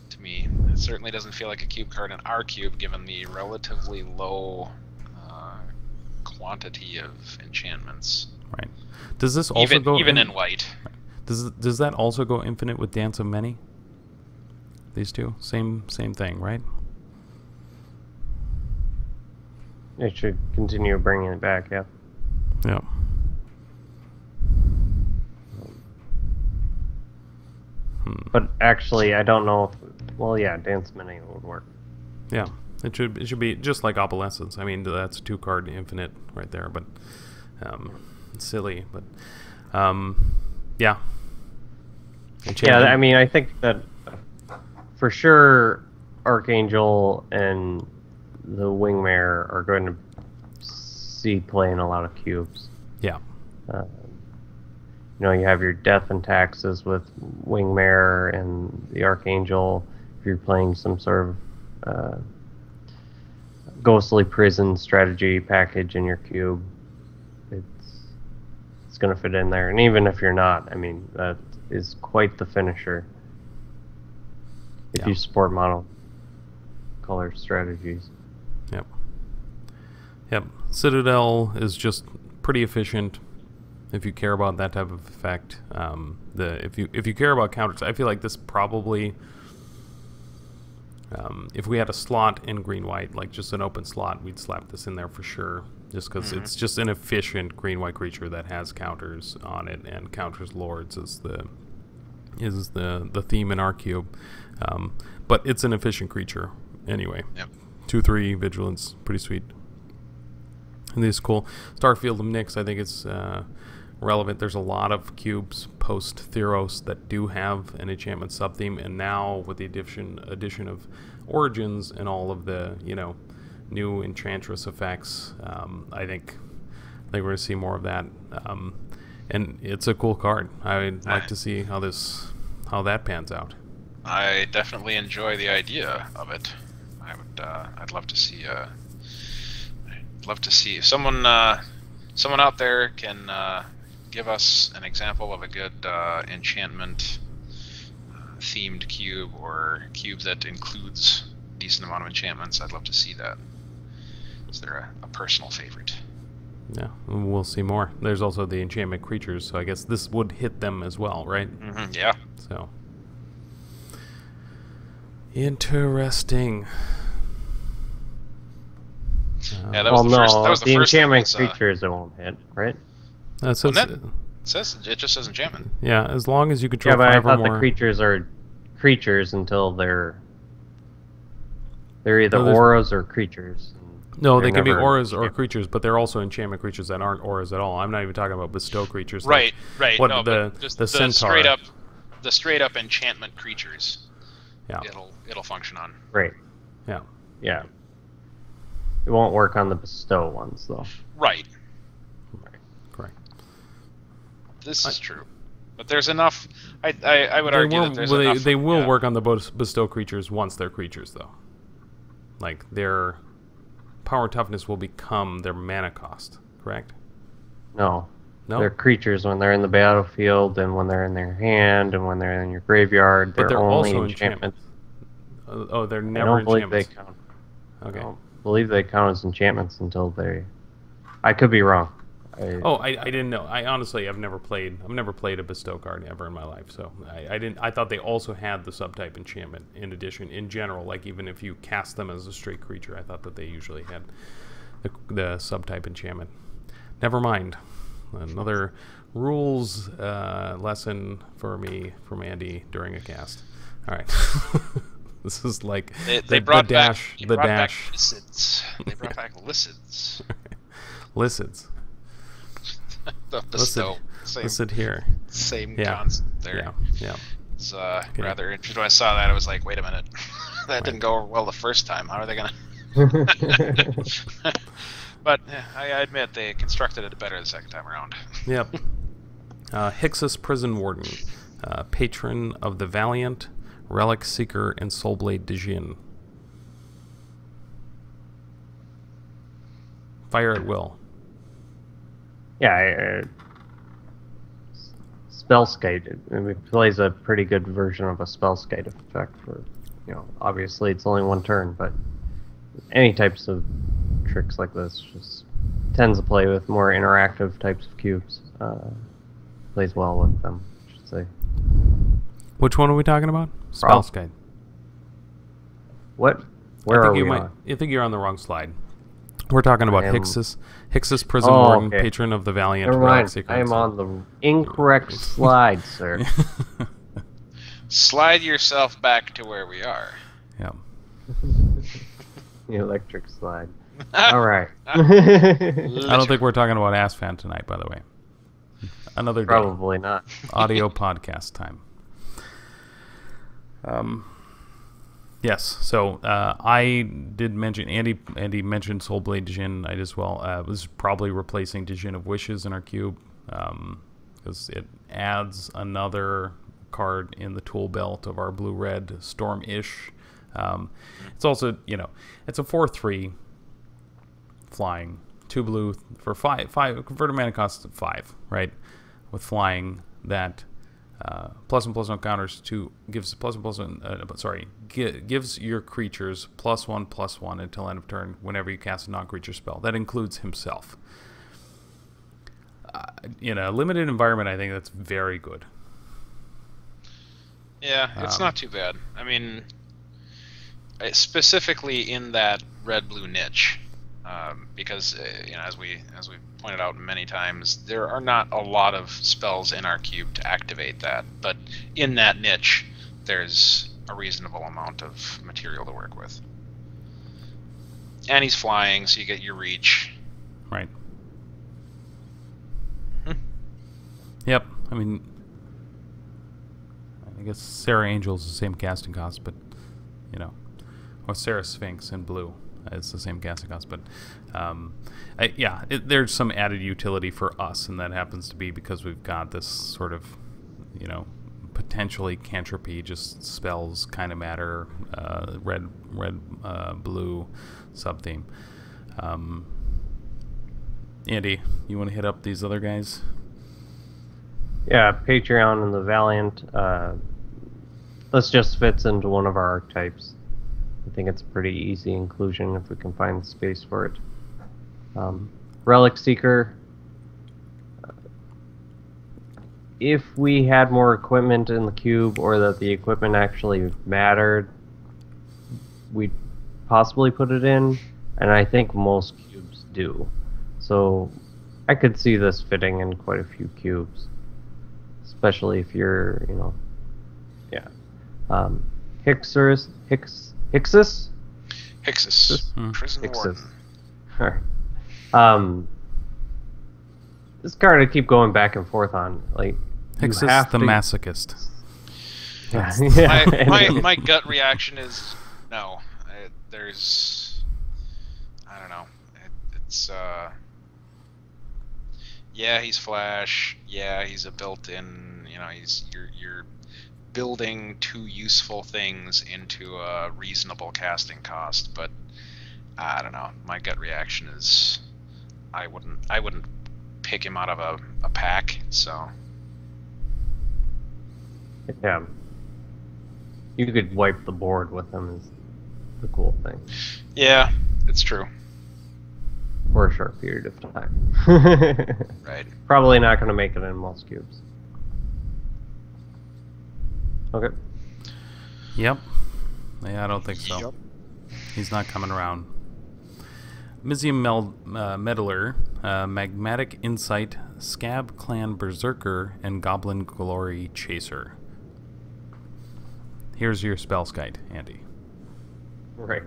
to me. It certainly doesn't feel like a cube card in our cube, given the relatively low quantity of enchantments. Right. Does this also go even in white? Does that also go infinite with Dance of Many? These two, same thing, right? It should continue bringing it back, yeah. Yeah. But actually, I don't know if... Well, yeah, Dance Many would work. Yeah. It should be just like Opalescence. I mean, that's a 2-card infinite right there, but it's silly. But yeah. Yeah, I mean, I think that for sure Archangel and the Wingmare are going to see play in a lot of cubes. Yeah. You know, you have your Death and Taxes with Wingmare and the Archangel. If you're playing some sort of Ghostly Prison strategy package in your cube, it's going to fit in there. And even if you're not, I mean, that is quite the finisher if you support mono color strategies. Yep. Yep. Citadel is just pretty efficient if you care about that type of effect. If you care about counters, I feel like this probably, if we had a slot in green-white, like just an open slot, we'd slap this in there for sure, just because it's just an efficient green-white creature that has counters on it, and counters lords is the theme in our cube. But it's an efficient creature anyway. Yep. 2/3 vigilance, pretty sweet. And this is cool. Starfield of Nyx, I think it's relevant. There's a lot of cubes post Theros that do have an enchantment sub-theme, and now with the addition of Origins and all of the new Enchantress effects, I think we're going to see more of that. And it's a cool card. I'd like to see how that pans out. I definitely enjoy the idea of it. I'd love to see. I'd love to see if someone out there can give us an example of a good enchantment themed cube, or cube that includes a decent amount of enchantments. I'd love to see that. Is there a personal favorite? Yeah, we'll see more. There's also the enchantment creatures, so I guess this would hit them as well, right? Yeah. So interesting. Yeah, that was the first enchantment creatures it won't hit, right? It just says enchantment. Yeah, as long as you control 5 I or more. thought the creatures are creatures until they're either auras or creatures. No, they can be auras or creatures, but they're also enchantment creatures that aren't auras at all. I'm not even talking about bestow creatures. Right. What, no, the centaur. The straight up enchantment creatures. Yeah. It'll function on. Right. Yeah. Yeah. It won't work on the bestow ones though. Right. Correct. This is true. But there's enough. I would argue that there's enough. They will work on the bestow creatures once they're creatures, though. Like, their power toughness will become their mana cost, correct? No. No? They're creatures when they're in the battlefield, and when they're in their hand, and when they're in your graveyard. But they're only also enchantments. Oh, they're never enchantments. I don't believe they count. Okay. I don't believe they count as enchantments until they... I could be wrong. I didn't know. I've never played a bestow card ever in my life, so I thought they also had the subtype enchantment in addition, in general. Like, even if you cast them as a straight creature, I thought that they usually had the subtype enchantment. Never mind. Another rules lesson for me from Andy during a cast. All right. This is like they brought the dash. back, The back dash. licids. They brought back licids. Licids. the Licid. same, Licid here. same Yeah. concept there. Yeah. It's rather interesting. When I saw that, I was like, wait a minute. That didn't go well the first time. How are they going to... But I admit they constructed it better the second time around. Yep. Hixus Prison Warden. Patron of the Valiant, Relic Seeker, and Soulblade Dijin. Fire at will. Yeah, Spellskite. It plays a pretty good version of a Spellskite effect for, obviously it's only one turn, but any types of tricks like this just tends to play with more interactive types of cubes. Plays well with them, I should say. Which one are we talking about? Prob- Spellskite. What? Where are we on? I think you're on the wrong slide. We're talking about Hixus Prison Oh, Warden, okay. Patron of the Valiant, Never Relic mind. Seeker. I and am on the incorrect slide, sir. Slide yourself back to where we are. Yeah. The electric slide. All right. I don't think we're talking about Asfan tonight, by the way. Another day. Probably not. Audio podcast time. Yes, so I did mention, Andy mentioned Soulblade Dijin. I as well was probably replacing Dijin of Wishes in our cube because it adds another card in the tool belt of our blue-red Storm-ish. It's also, it's a 4/3 flying, 2 blue for 5 converted mana cost 5, right? With flying that +1/+1 counters to gives +1/+1 gives your creatures +1/+1 until end of turn whenever you cast a non-creature spell. That includes himself. In a limited environment, I think that's very good. Yeah, it's not too bad. I mean, specifically in that red-blue niche, because as we pointed out many times, there are not a lot of spells in our cube to activate that. But in that niche, there's a reasonable amount of material to work with. And he's flying, so you get your reach. Right. Yep. I mean, I guess Sarah Angel's the same casting cost, but or Sarah Sphinx in blue. It's the same casting cost, but there's some added utility for us, and that happens to be because we've got this sort of, potentially cantripy, just spells kind of matter, red, blue sub-theme. Andy, you want to hit up these other guys? Yeah, Patreon and the Valiant. This just fits into one of our archetypes. I think it's a pretty easy inclusion if we can find the space for it. Relic Seeker. If we had more equipment in the cube, or that the equipment actually mattered, we'd possibly put it in, and I think most cubes do. So I could see this fitting in quite a few cubes, especially if you're, Hixus? Hixus. Prison Hixus. Warden. Alright. This card I keep going back and forth on. Like, Hixus the masochist. My gut reaction is no. I don't know. It's yeah, he's Flash. Yeah, he's a built-in. You're building two useful things into a reasonable casting cost, but I don't know. My gut reaction is I wouldn't pick him out of a pack. So yeah, you could wipe the board with him. Is the cool thing. Yeah, it's true. For a short period of time. Right. Probably not going to make it in most cubes. Okay. Yep. Yeah, I don't think so. Yep. He's not coming around. Mizium Meddler, Magmatic Insight, Scab Clan Berserker, and Goblin Glory Chaser. Here's your Spellskite, Andy. Right.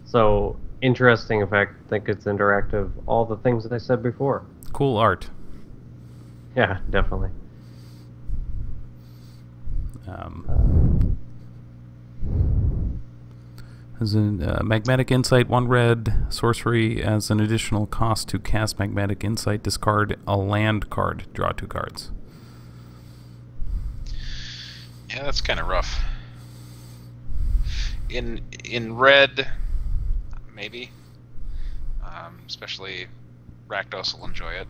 So, interesting effect. I think it's interactive. All the things that I said before. Cool art. Yeah, definitely. As in Magmatic Insight, 1 red, sorcery as an additional cost to cast Magmatic Insight, discard a land card, draw 2 cards. Yeah, that's kind of rough. In red, maybe. Especially Rakdos will enjoy it.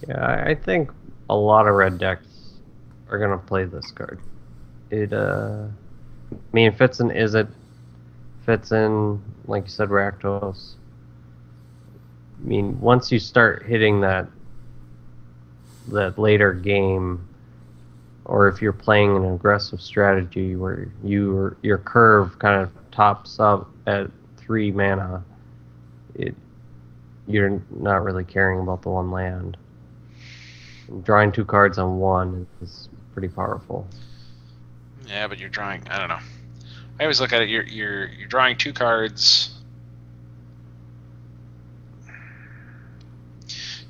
Yeah, I think a lot of red decks are gonna play this card. It I mean, it fits in Izzet, fits in, like you said, Rakdos. I mean, once you start hitting that later game, or if you're playing an aggressive strategy where your curve kind of tops up at 3 mana, you're not really caring about the 1 land. Drawing 2 cards on 1 is pretty powerful. Yeah, but you're drawing. I don't know. I always look at it. You're drawing 2 cards.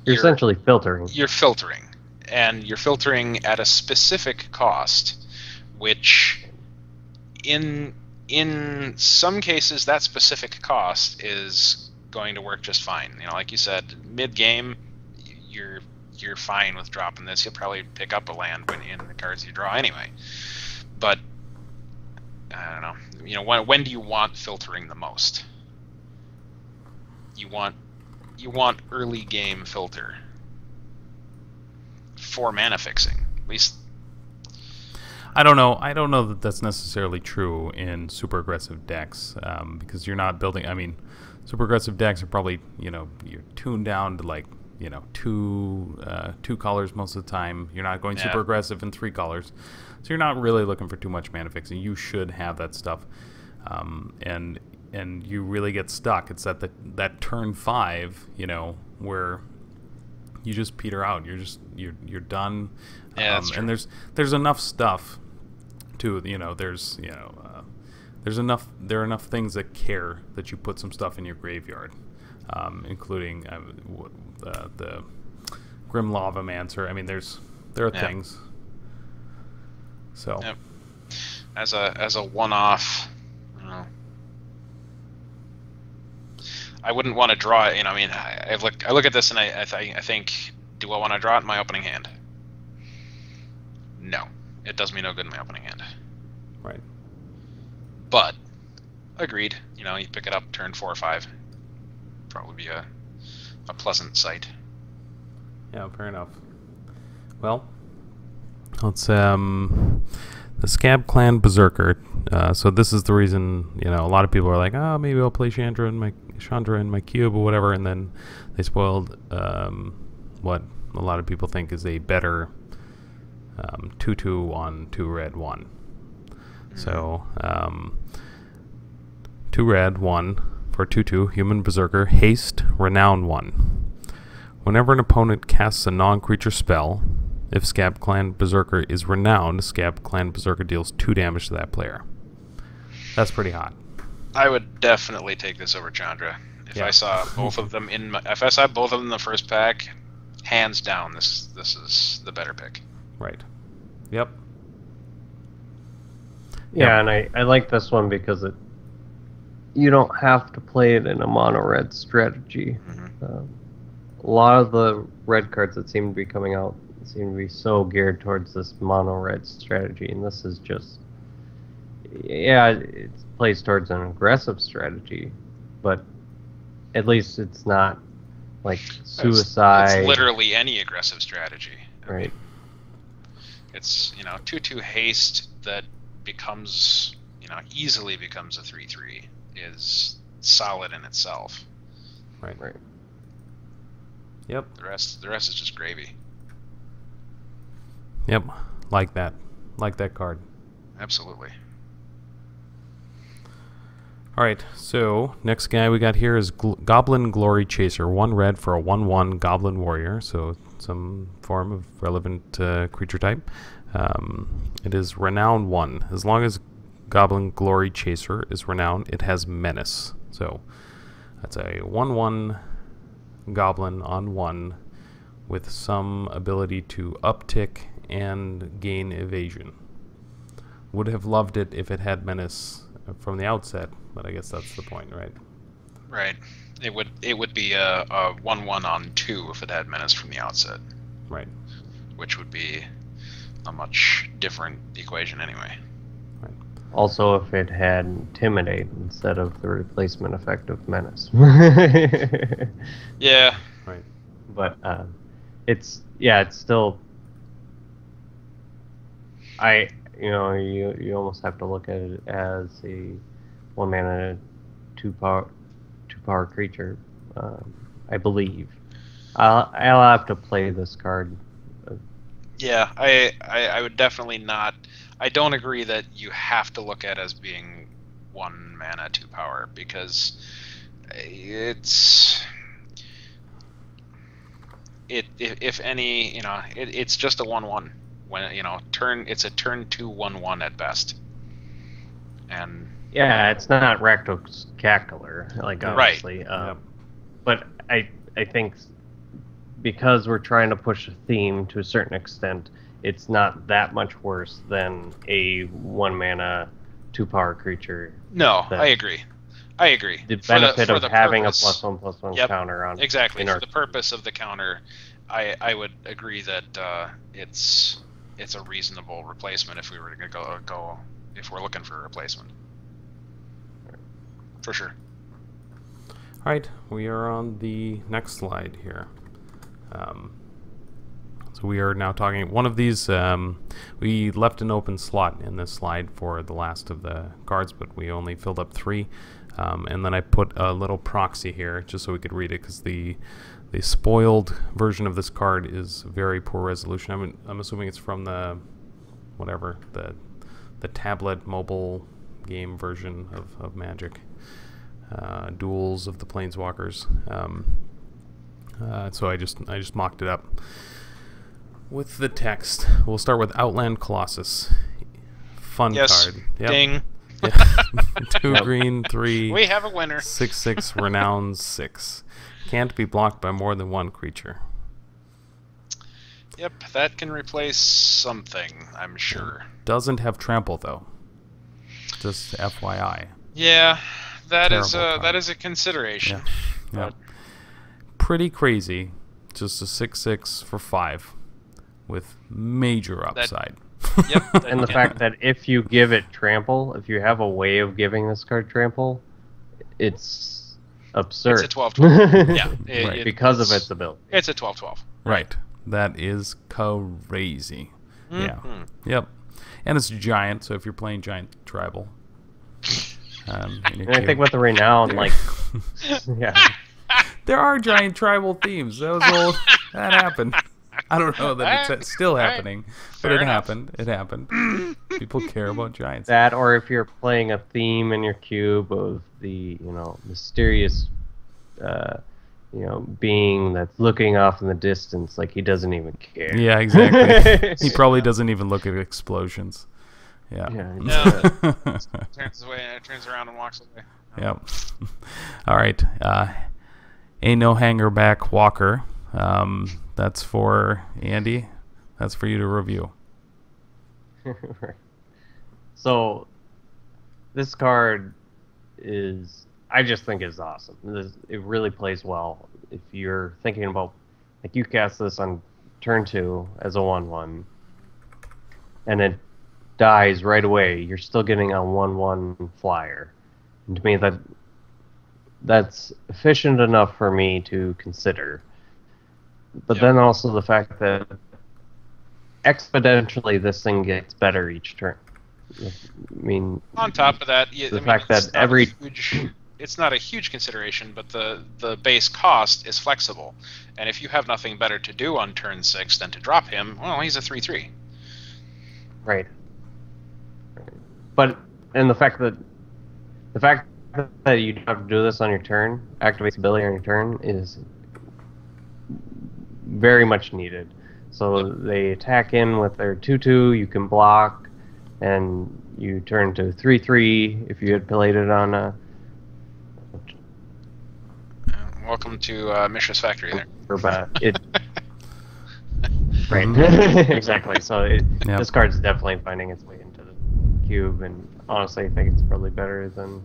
You're essentially filtering. You're filtering, and you're filtering at a specific cost, which in some cases that specific cost is going to work just fine. You know, like you said, mid game, you're fine with dropping this. You'll probably pick up a land when in the cards you draw anyway. But I don't know. You know, when do you want filtering the most? You want early game filter for mana fixing. At least I don't know that that's necessarily true in super aggressive decks, because you're not building. I mean, super aggressive decks are probably, you know, you're tuned down to like, you know, two colors most of the time. You're not going super aggressive in 3 colors, so you're not really looking for too much mana fixing. You should have that stuff, and you really get stuck. It's at that turn 5, you know, where you just peter out. You're done. Yeah, that's true. And there's enough stuff to, you know, there are enough things that care that you put some stuff in your graveyard, including the Grim Lavamancer. I mean, there are things. So as a one-off, I don't know. I wouldn't want to draw it. You know, I mean, I look at this and I think, do I want to draw it in my opening hand? No, it does me no good in my opening hand. Right. But agreed. You know, you pick it up turn 4 or 5. Probably be a pleasant sight. Yeah, fair enough. Well, let's the Scab Clan Berserker. So this is the reason, you know, a lot of people are like, oh, maybe I'll play Chandra in my cube or whatever, and then they spoiled what a lot of people think is a better 2/2 on 2 red 1. So 2 red 1 for 2/2 Human Berserker, haste, renown 1. Whenever an opponent casts a non-creature spell, if Scab Clan Berserker is renowned, Scab Clan Berserker deals 2 damage to that player. That's pretty hot. I would definitely take this over Chandra. If I saw both of them in the first pack, hands down, this is the better pick. Right. Yep. Yeah, and I like this one because you don't have to play it in a mono red strategy. A lot of the red cards that seem to be coming out seem to be so geared towards this mono red strategy, and this is just, yeah, it plays towards an aggressive strategy, but at least it's not like suicide. It's literally any aggressive strategy. Right. It's, you know, 2/2 haste that becomes, you know, easily becomes a 3/3 is solid in itself. Right. Yep. The rest is just gravy. Yep. Like that card. Absolutely. Alright, so next guy we got here is Goblin Glory Chaser. 1 red for a 1/1 Goblin Warrior, so some form of relevant creature type. It is Renown 1. As long as Goblin Glory Chaser is renowned. It has Menace. So that's a 1/1 Goblin on 1 with some ability to uptick and gain evasion. Would have loved it if it had Menace from the outset, but I guess that's the point, right? Right. It would be a 1/1 on 2 if it had Menace from the outset. Right. Which would be a much different equation anyway. Right. Also, if it had Intimidate instead of the replacement effect of Menace. Yeah. Right. But it's still. You almost have to look at it as a 1-mana, 2-power creature. I believe. I'll have to play this card. Yeah, I would definitely not. I don't agree that you have to look at it as being 1 mana, 2 power, because if any, it's just a 1/1. When it's a turn 2 1/1 at best. And yeah, it's not Rakdos-Cackler, like, obviously. Right. But I think because we're trying to push a theme to a certain extent, it's not that much worse than a 1-mana, 2-power creature. No, I agree. The benefit of having purpose, a +1/+1 yep, counter on exactly. For the purpose of the counter, I would agree that it's a reasonable replacement if we were to go if we're looking for a replacement. For sure. All right, we are on the next slide here. So we are now talking one of these. We left an open slot in this slide for the last of the cards, but we only filled up 3. And then I put a little proxy here just so we could read it, because the spoiled version of this card is very poor resolution. I'm assuming it's from the tablet mobile game version of Magic, Duels of the Planeswalkers. So I just mocked it up with the text. We'll start with Outland Colossus. Fun card. Yep. Ding. Yeah. 2 green, 3. We have a winner. 6/6 renowned 6. Can't be blocked by more than 1 creature. Yep, that can replace something, I'm sure. Doesn't have trample though. Just FYI. Yeah, that Terrible is a consideration. Yeah. Yep. Pretty crazy. Just a 6/6 for 5 with major upside. Yep. And the fact that if you give it trample, if you have a way of giving this card trample, it's absurd. It's a 12/12. Yeah, right, because of its ability. It's a 12/12. Right. That is crazy. Mm-hmm. Yeah. Yep. And it's giant, so if you're playing giant tribal. And I think with the renown, like, yeah. There are giant tribal themes. That was old. That happened. I don't know that it's still happening, but it happened. It happened. People care about giants. That, or if you're playing a theme in your cube of the, mysterious, being that's looking off in the distance, like he doesn't even care. Yeah, exactly. He probably doesn't even look at explosions. Yeah. No. Turns around and walks away. Yep. All right. Ain't no hanger back Walker. That's for Andy. That's for you to review. So, this card I just think is awesome. It really plays well. If you're thinking about, like, you cast this on turn 2 as a 1/1, and it dies right away, you're still getting a 1/1 flyer. And to me, that's efficient enough for me to consider. But then also the fact that exponentially this thing gets better each turn. I mean, on top of that, it's not a huge consideration, but the base cost is flexible, and if you have nothing better to do on turn 6 than to drop him, well, he's a 3/3. Right. But the fact that you have to do this on your turn, activates ability on your turn, is very much needed. So they attack in with their 2/2, you can block, and you turn to 3/3 if you had played it on a. Welcome to Mishra's Factory there. It, right, exactly. So this card's definitely finding its way into the cube, and honestly, I think it's probably better than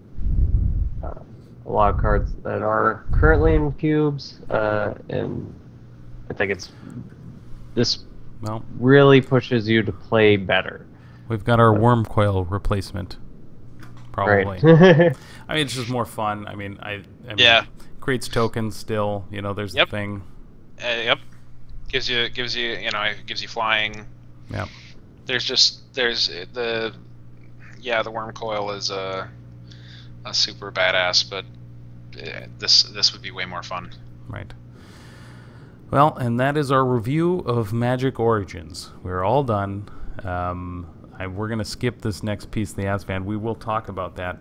a lot of cards that are currently in cubes. And I think this really pushes you to play better. We've got our worm coil replacement, probably. Right. I mean, it's just more fun. I mean, yeah. Creates tokens still. You know, there's the thing. Yep. Gives you flying. Yep. There's the worm coil is a super badass, but this would be way more fun. Right. Well, and that is our review of Magic Origins. We're all done. We're going to skip this next piece, the ASFAN. We will talk about that,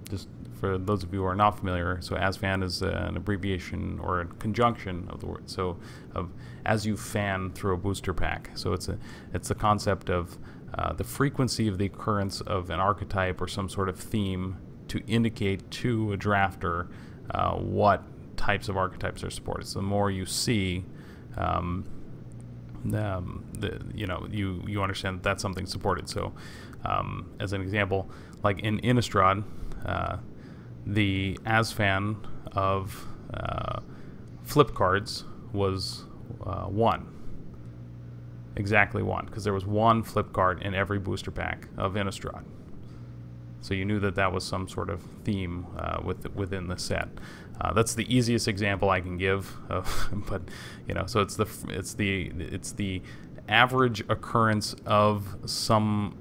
just for those of you who are not familiar. So ASFAN is an abbreviation or a conjunction of the word. So of as you fan through a booster pack. So it's the concept of the frequency of the occurrence of an archetype or some sort of theme to indicate to a drafter what types of archetypes are supported. So the more you see, you understand that's something supported. So as an example, like in Innistrad, the ASFAN of flip cards was 1. Exactly 1, because there was 1 flip card in every booster pack of Innistrad. So you knew that was some sort of theme within the set. That's the easiest example I can give, but so it's the average occurrence of some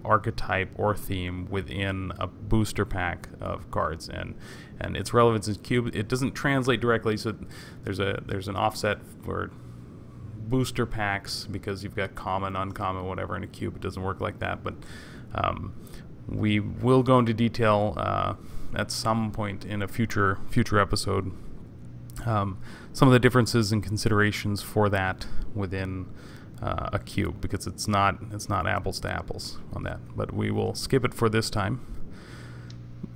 archetype or theme within a booster pack of cards, and its relevance is cube. It doesn't translate directly, so there's an offset for booster packs because you've got common, uncommon, whatever in a cube. It doesn't work like that, but we will go into detail at some point in a future episode. Some of the differences and considerations for that within a cube, because it's not apples to apples on that. But we will skip it for this time.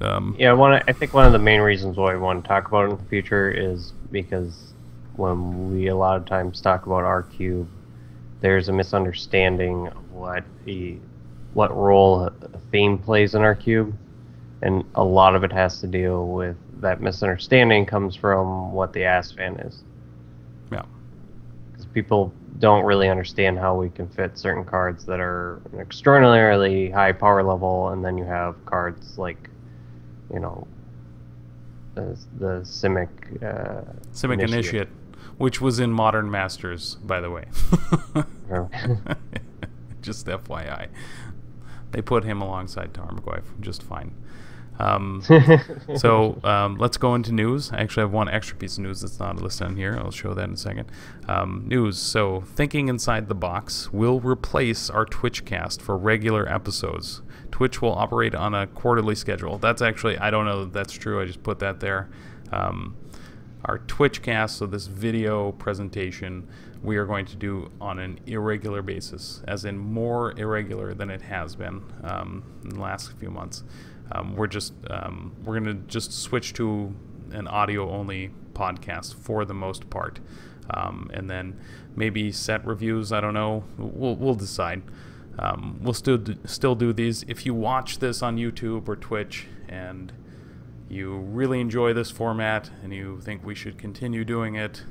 I think one of the main reasons why we want to talk about it in the future is because when we a lot of times talk about our cube, there's a misunderstanding of what role a theme plays in our cube, and a lot of it has to deal with that misunderstanding comes from what the ASFAN is. Yeah. Because people don't really understand how we can fit certain cards that are an extraordinarily high power level, and then you have cards like, the Simic Initiate, which was in Modern Masters, by the way. Just FYI. They put him alongside Tarmogoyf just fine. So let's go into news. I actually have one extra piece of news that's not listed on here. I'll show that in a second. News. So Thinking Inside the Box will replace our Twitch cast for regular episodes. Twitch will operate on a quarterly schedule. That's actually, I don't know that that's true. I just put that there. Our Twitch cast, so this video presentation, we are going to do on an irregular basis, as in more irregular than it has been in the last few months. We're going to just switch to an audio-only podcast for the most part, and then maybe set reviews. I don't know. We'll decide. We'll still do these. If you watch this on YouTube or Twitch and you really enjoy this format and you think we should continue doing it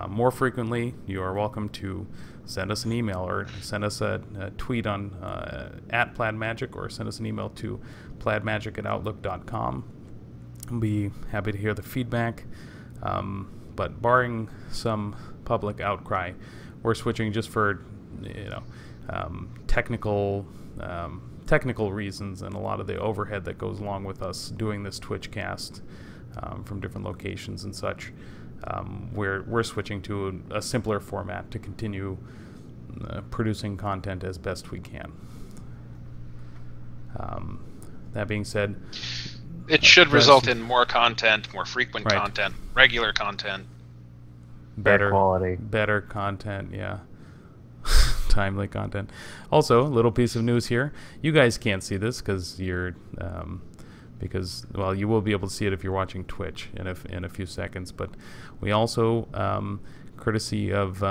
more frequently, you are welcome to send us an email or send us a tweet on at Plaid Magic, or send us an email to plaidmagic@outlook.com. I'll be happy to hear the feedback. But barring some public outcry, we're switching just for technical reasons and a lot of the overhead that goes along with us doing this Twitch cast from different locations and such. We're switching to a simpler format to continue producing content as best we can. That being said, it should result in more content, more frequent content, regular content, better quality, better content. Yeah, timely content. Also, a little piece of news here. You guys can't see this because you're well, you will be able to see it if you're watching Twitch in a few seconds. But we also, courtesy of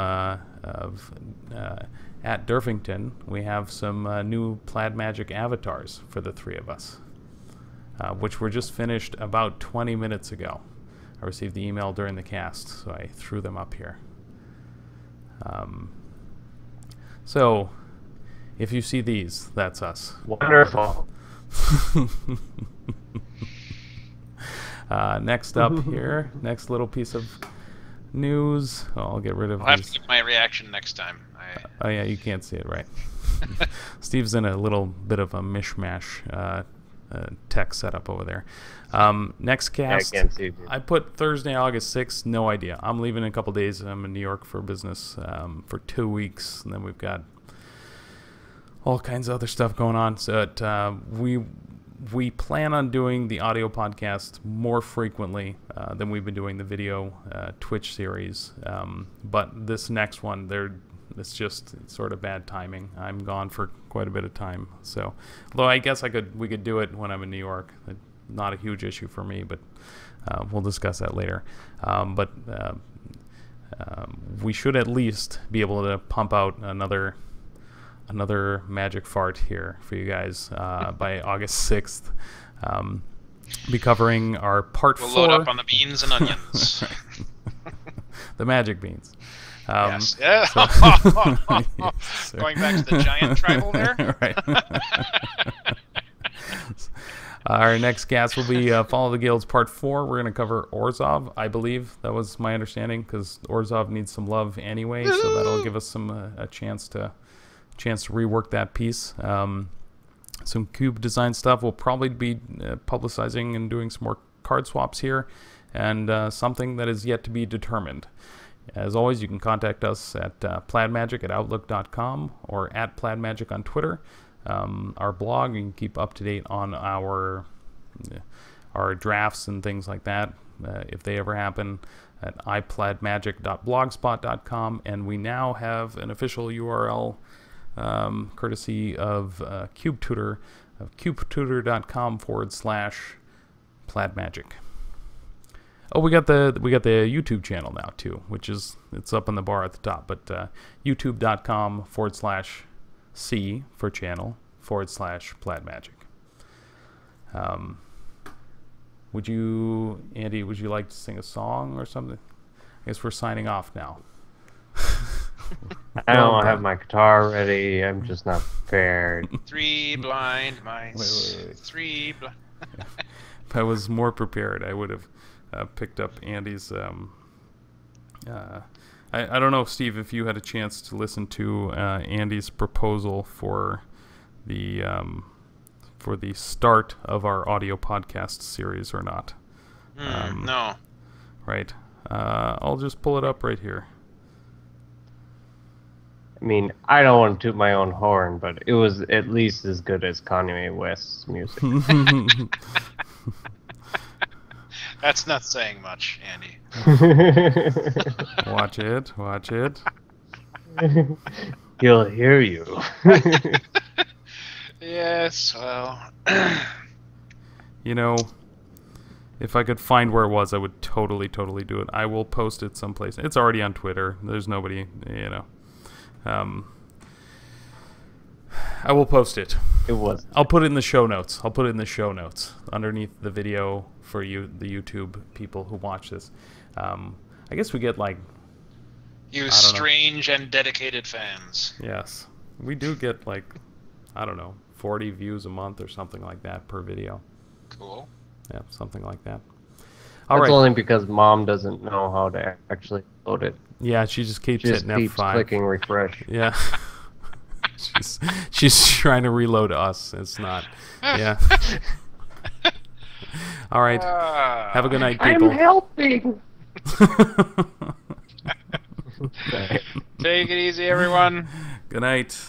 at Durfington, we have some new Plaid Magic avatars for the three of us, which were just finished about 20 minutes ago. I received the email during the cast, so I threw them up here. So, if you see these, that's us. Wonderful. Next up here, next little piece of news. Oh, I'll get rid of I'll have these. to give my reaction next time. Oh yeah, you can't see it, right? Steve's in a little bit of a mishmash tech setup over there. Next cast, I can't see it. I put Thursday, August 6th. No idea. I'm leaving in a couple days. I'm in New York for business for 2 weeks, and then we've got all kinds of other stuff going on. So we plan on doing the audio podcast more frequently than we've been doing the video Twitch series. But this next one, it's just sort of bad timing. I'm gone for quite a bit of time. So, although I guess we could do it when I'm in New York. Not a huge issue for me, but we'll discuss that later. But we should at least be able to pump out another magic fart here for you guys by August 6th. Be covering our part 4. We'll load up on the beans and onions. The magic beans. Yes. Yeah. So yes, Going back to the giant tribal there. Right. Our next cast will be Follow the Guilds Part 4. We're going to cover Orzhov, I believe. That was my understanding, because Orzhov needs some love anyway, so that'll give us some a chance to rework that piece. Some cube design stuff. We'll probably be publicizing and doing some more card swaps here, and something that is yet to be determined. As always, you can contact us at plaidmagic@outlook.com or at plaidmagic on Twitter. Our blog, you can keep up to date on our drafts and things like that, if they ever happen, at iplaidmagic.blogspot.com. And we now have an official URL courtesy of CubeTutor, of cubetutor.com/plaidmagic. Oh, we got the YouTube channel now too, which is, it's up on the bar at the top, but youtube.com/C for channel /plaidmagic. Andy, would you like to sing a song or something? I guess we're signing off now. I don't have my guitar ready. I'm just not prepared. 3 blind mice. Wait. 3 blind. If I was more prepared, I would have picked up Andy's. I don't know, Steve, if you had a chance to listen to Andy's proposal for the start of our audio podcast series or not. No. Right. I'll just pull it up right here. I mean, I don't want to toot my own horn, but it was at least as good as Kanye West's music. That's not saying much, Andy. Watch it. He'll hear you. Yes, well. You know, if I could find where it was, I would totally do it. I will post it someplace. It's already on Twitter. There's nobody, you know. I will post it. It was. I'll put it in the show notes. Underneath the video for you, the YouTube people who watch this. I guess we get like... You strange and dedicated fans. Yes. We do get like, I don't know, 40 views a month or something like that per video. Cool. Yeah, something like that. That's only because Mom doesn't know how to actually load it. Yeah, she just keeps hitting F5. Clicking refresh. Yeah. she's trying to reload us. It's not. Yeah. All right. Have a good night, people. I'm helping. Take it easy, everyone. Good night.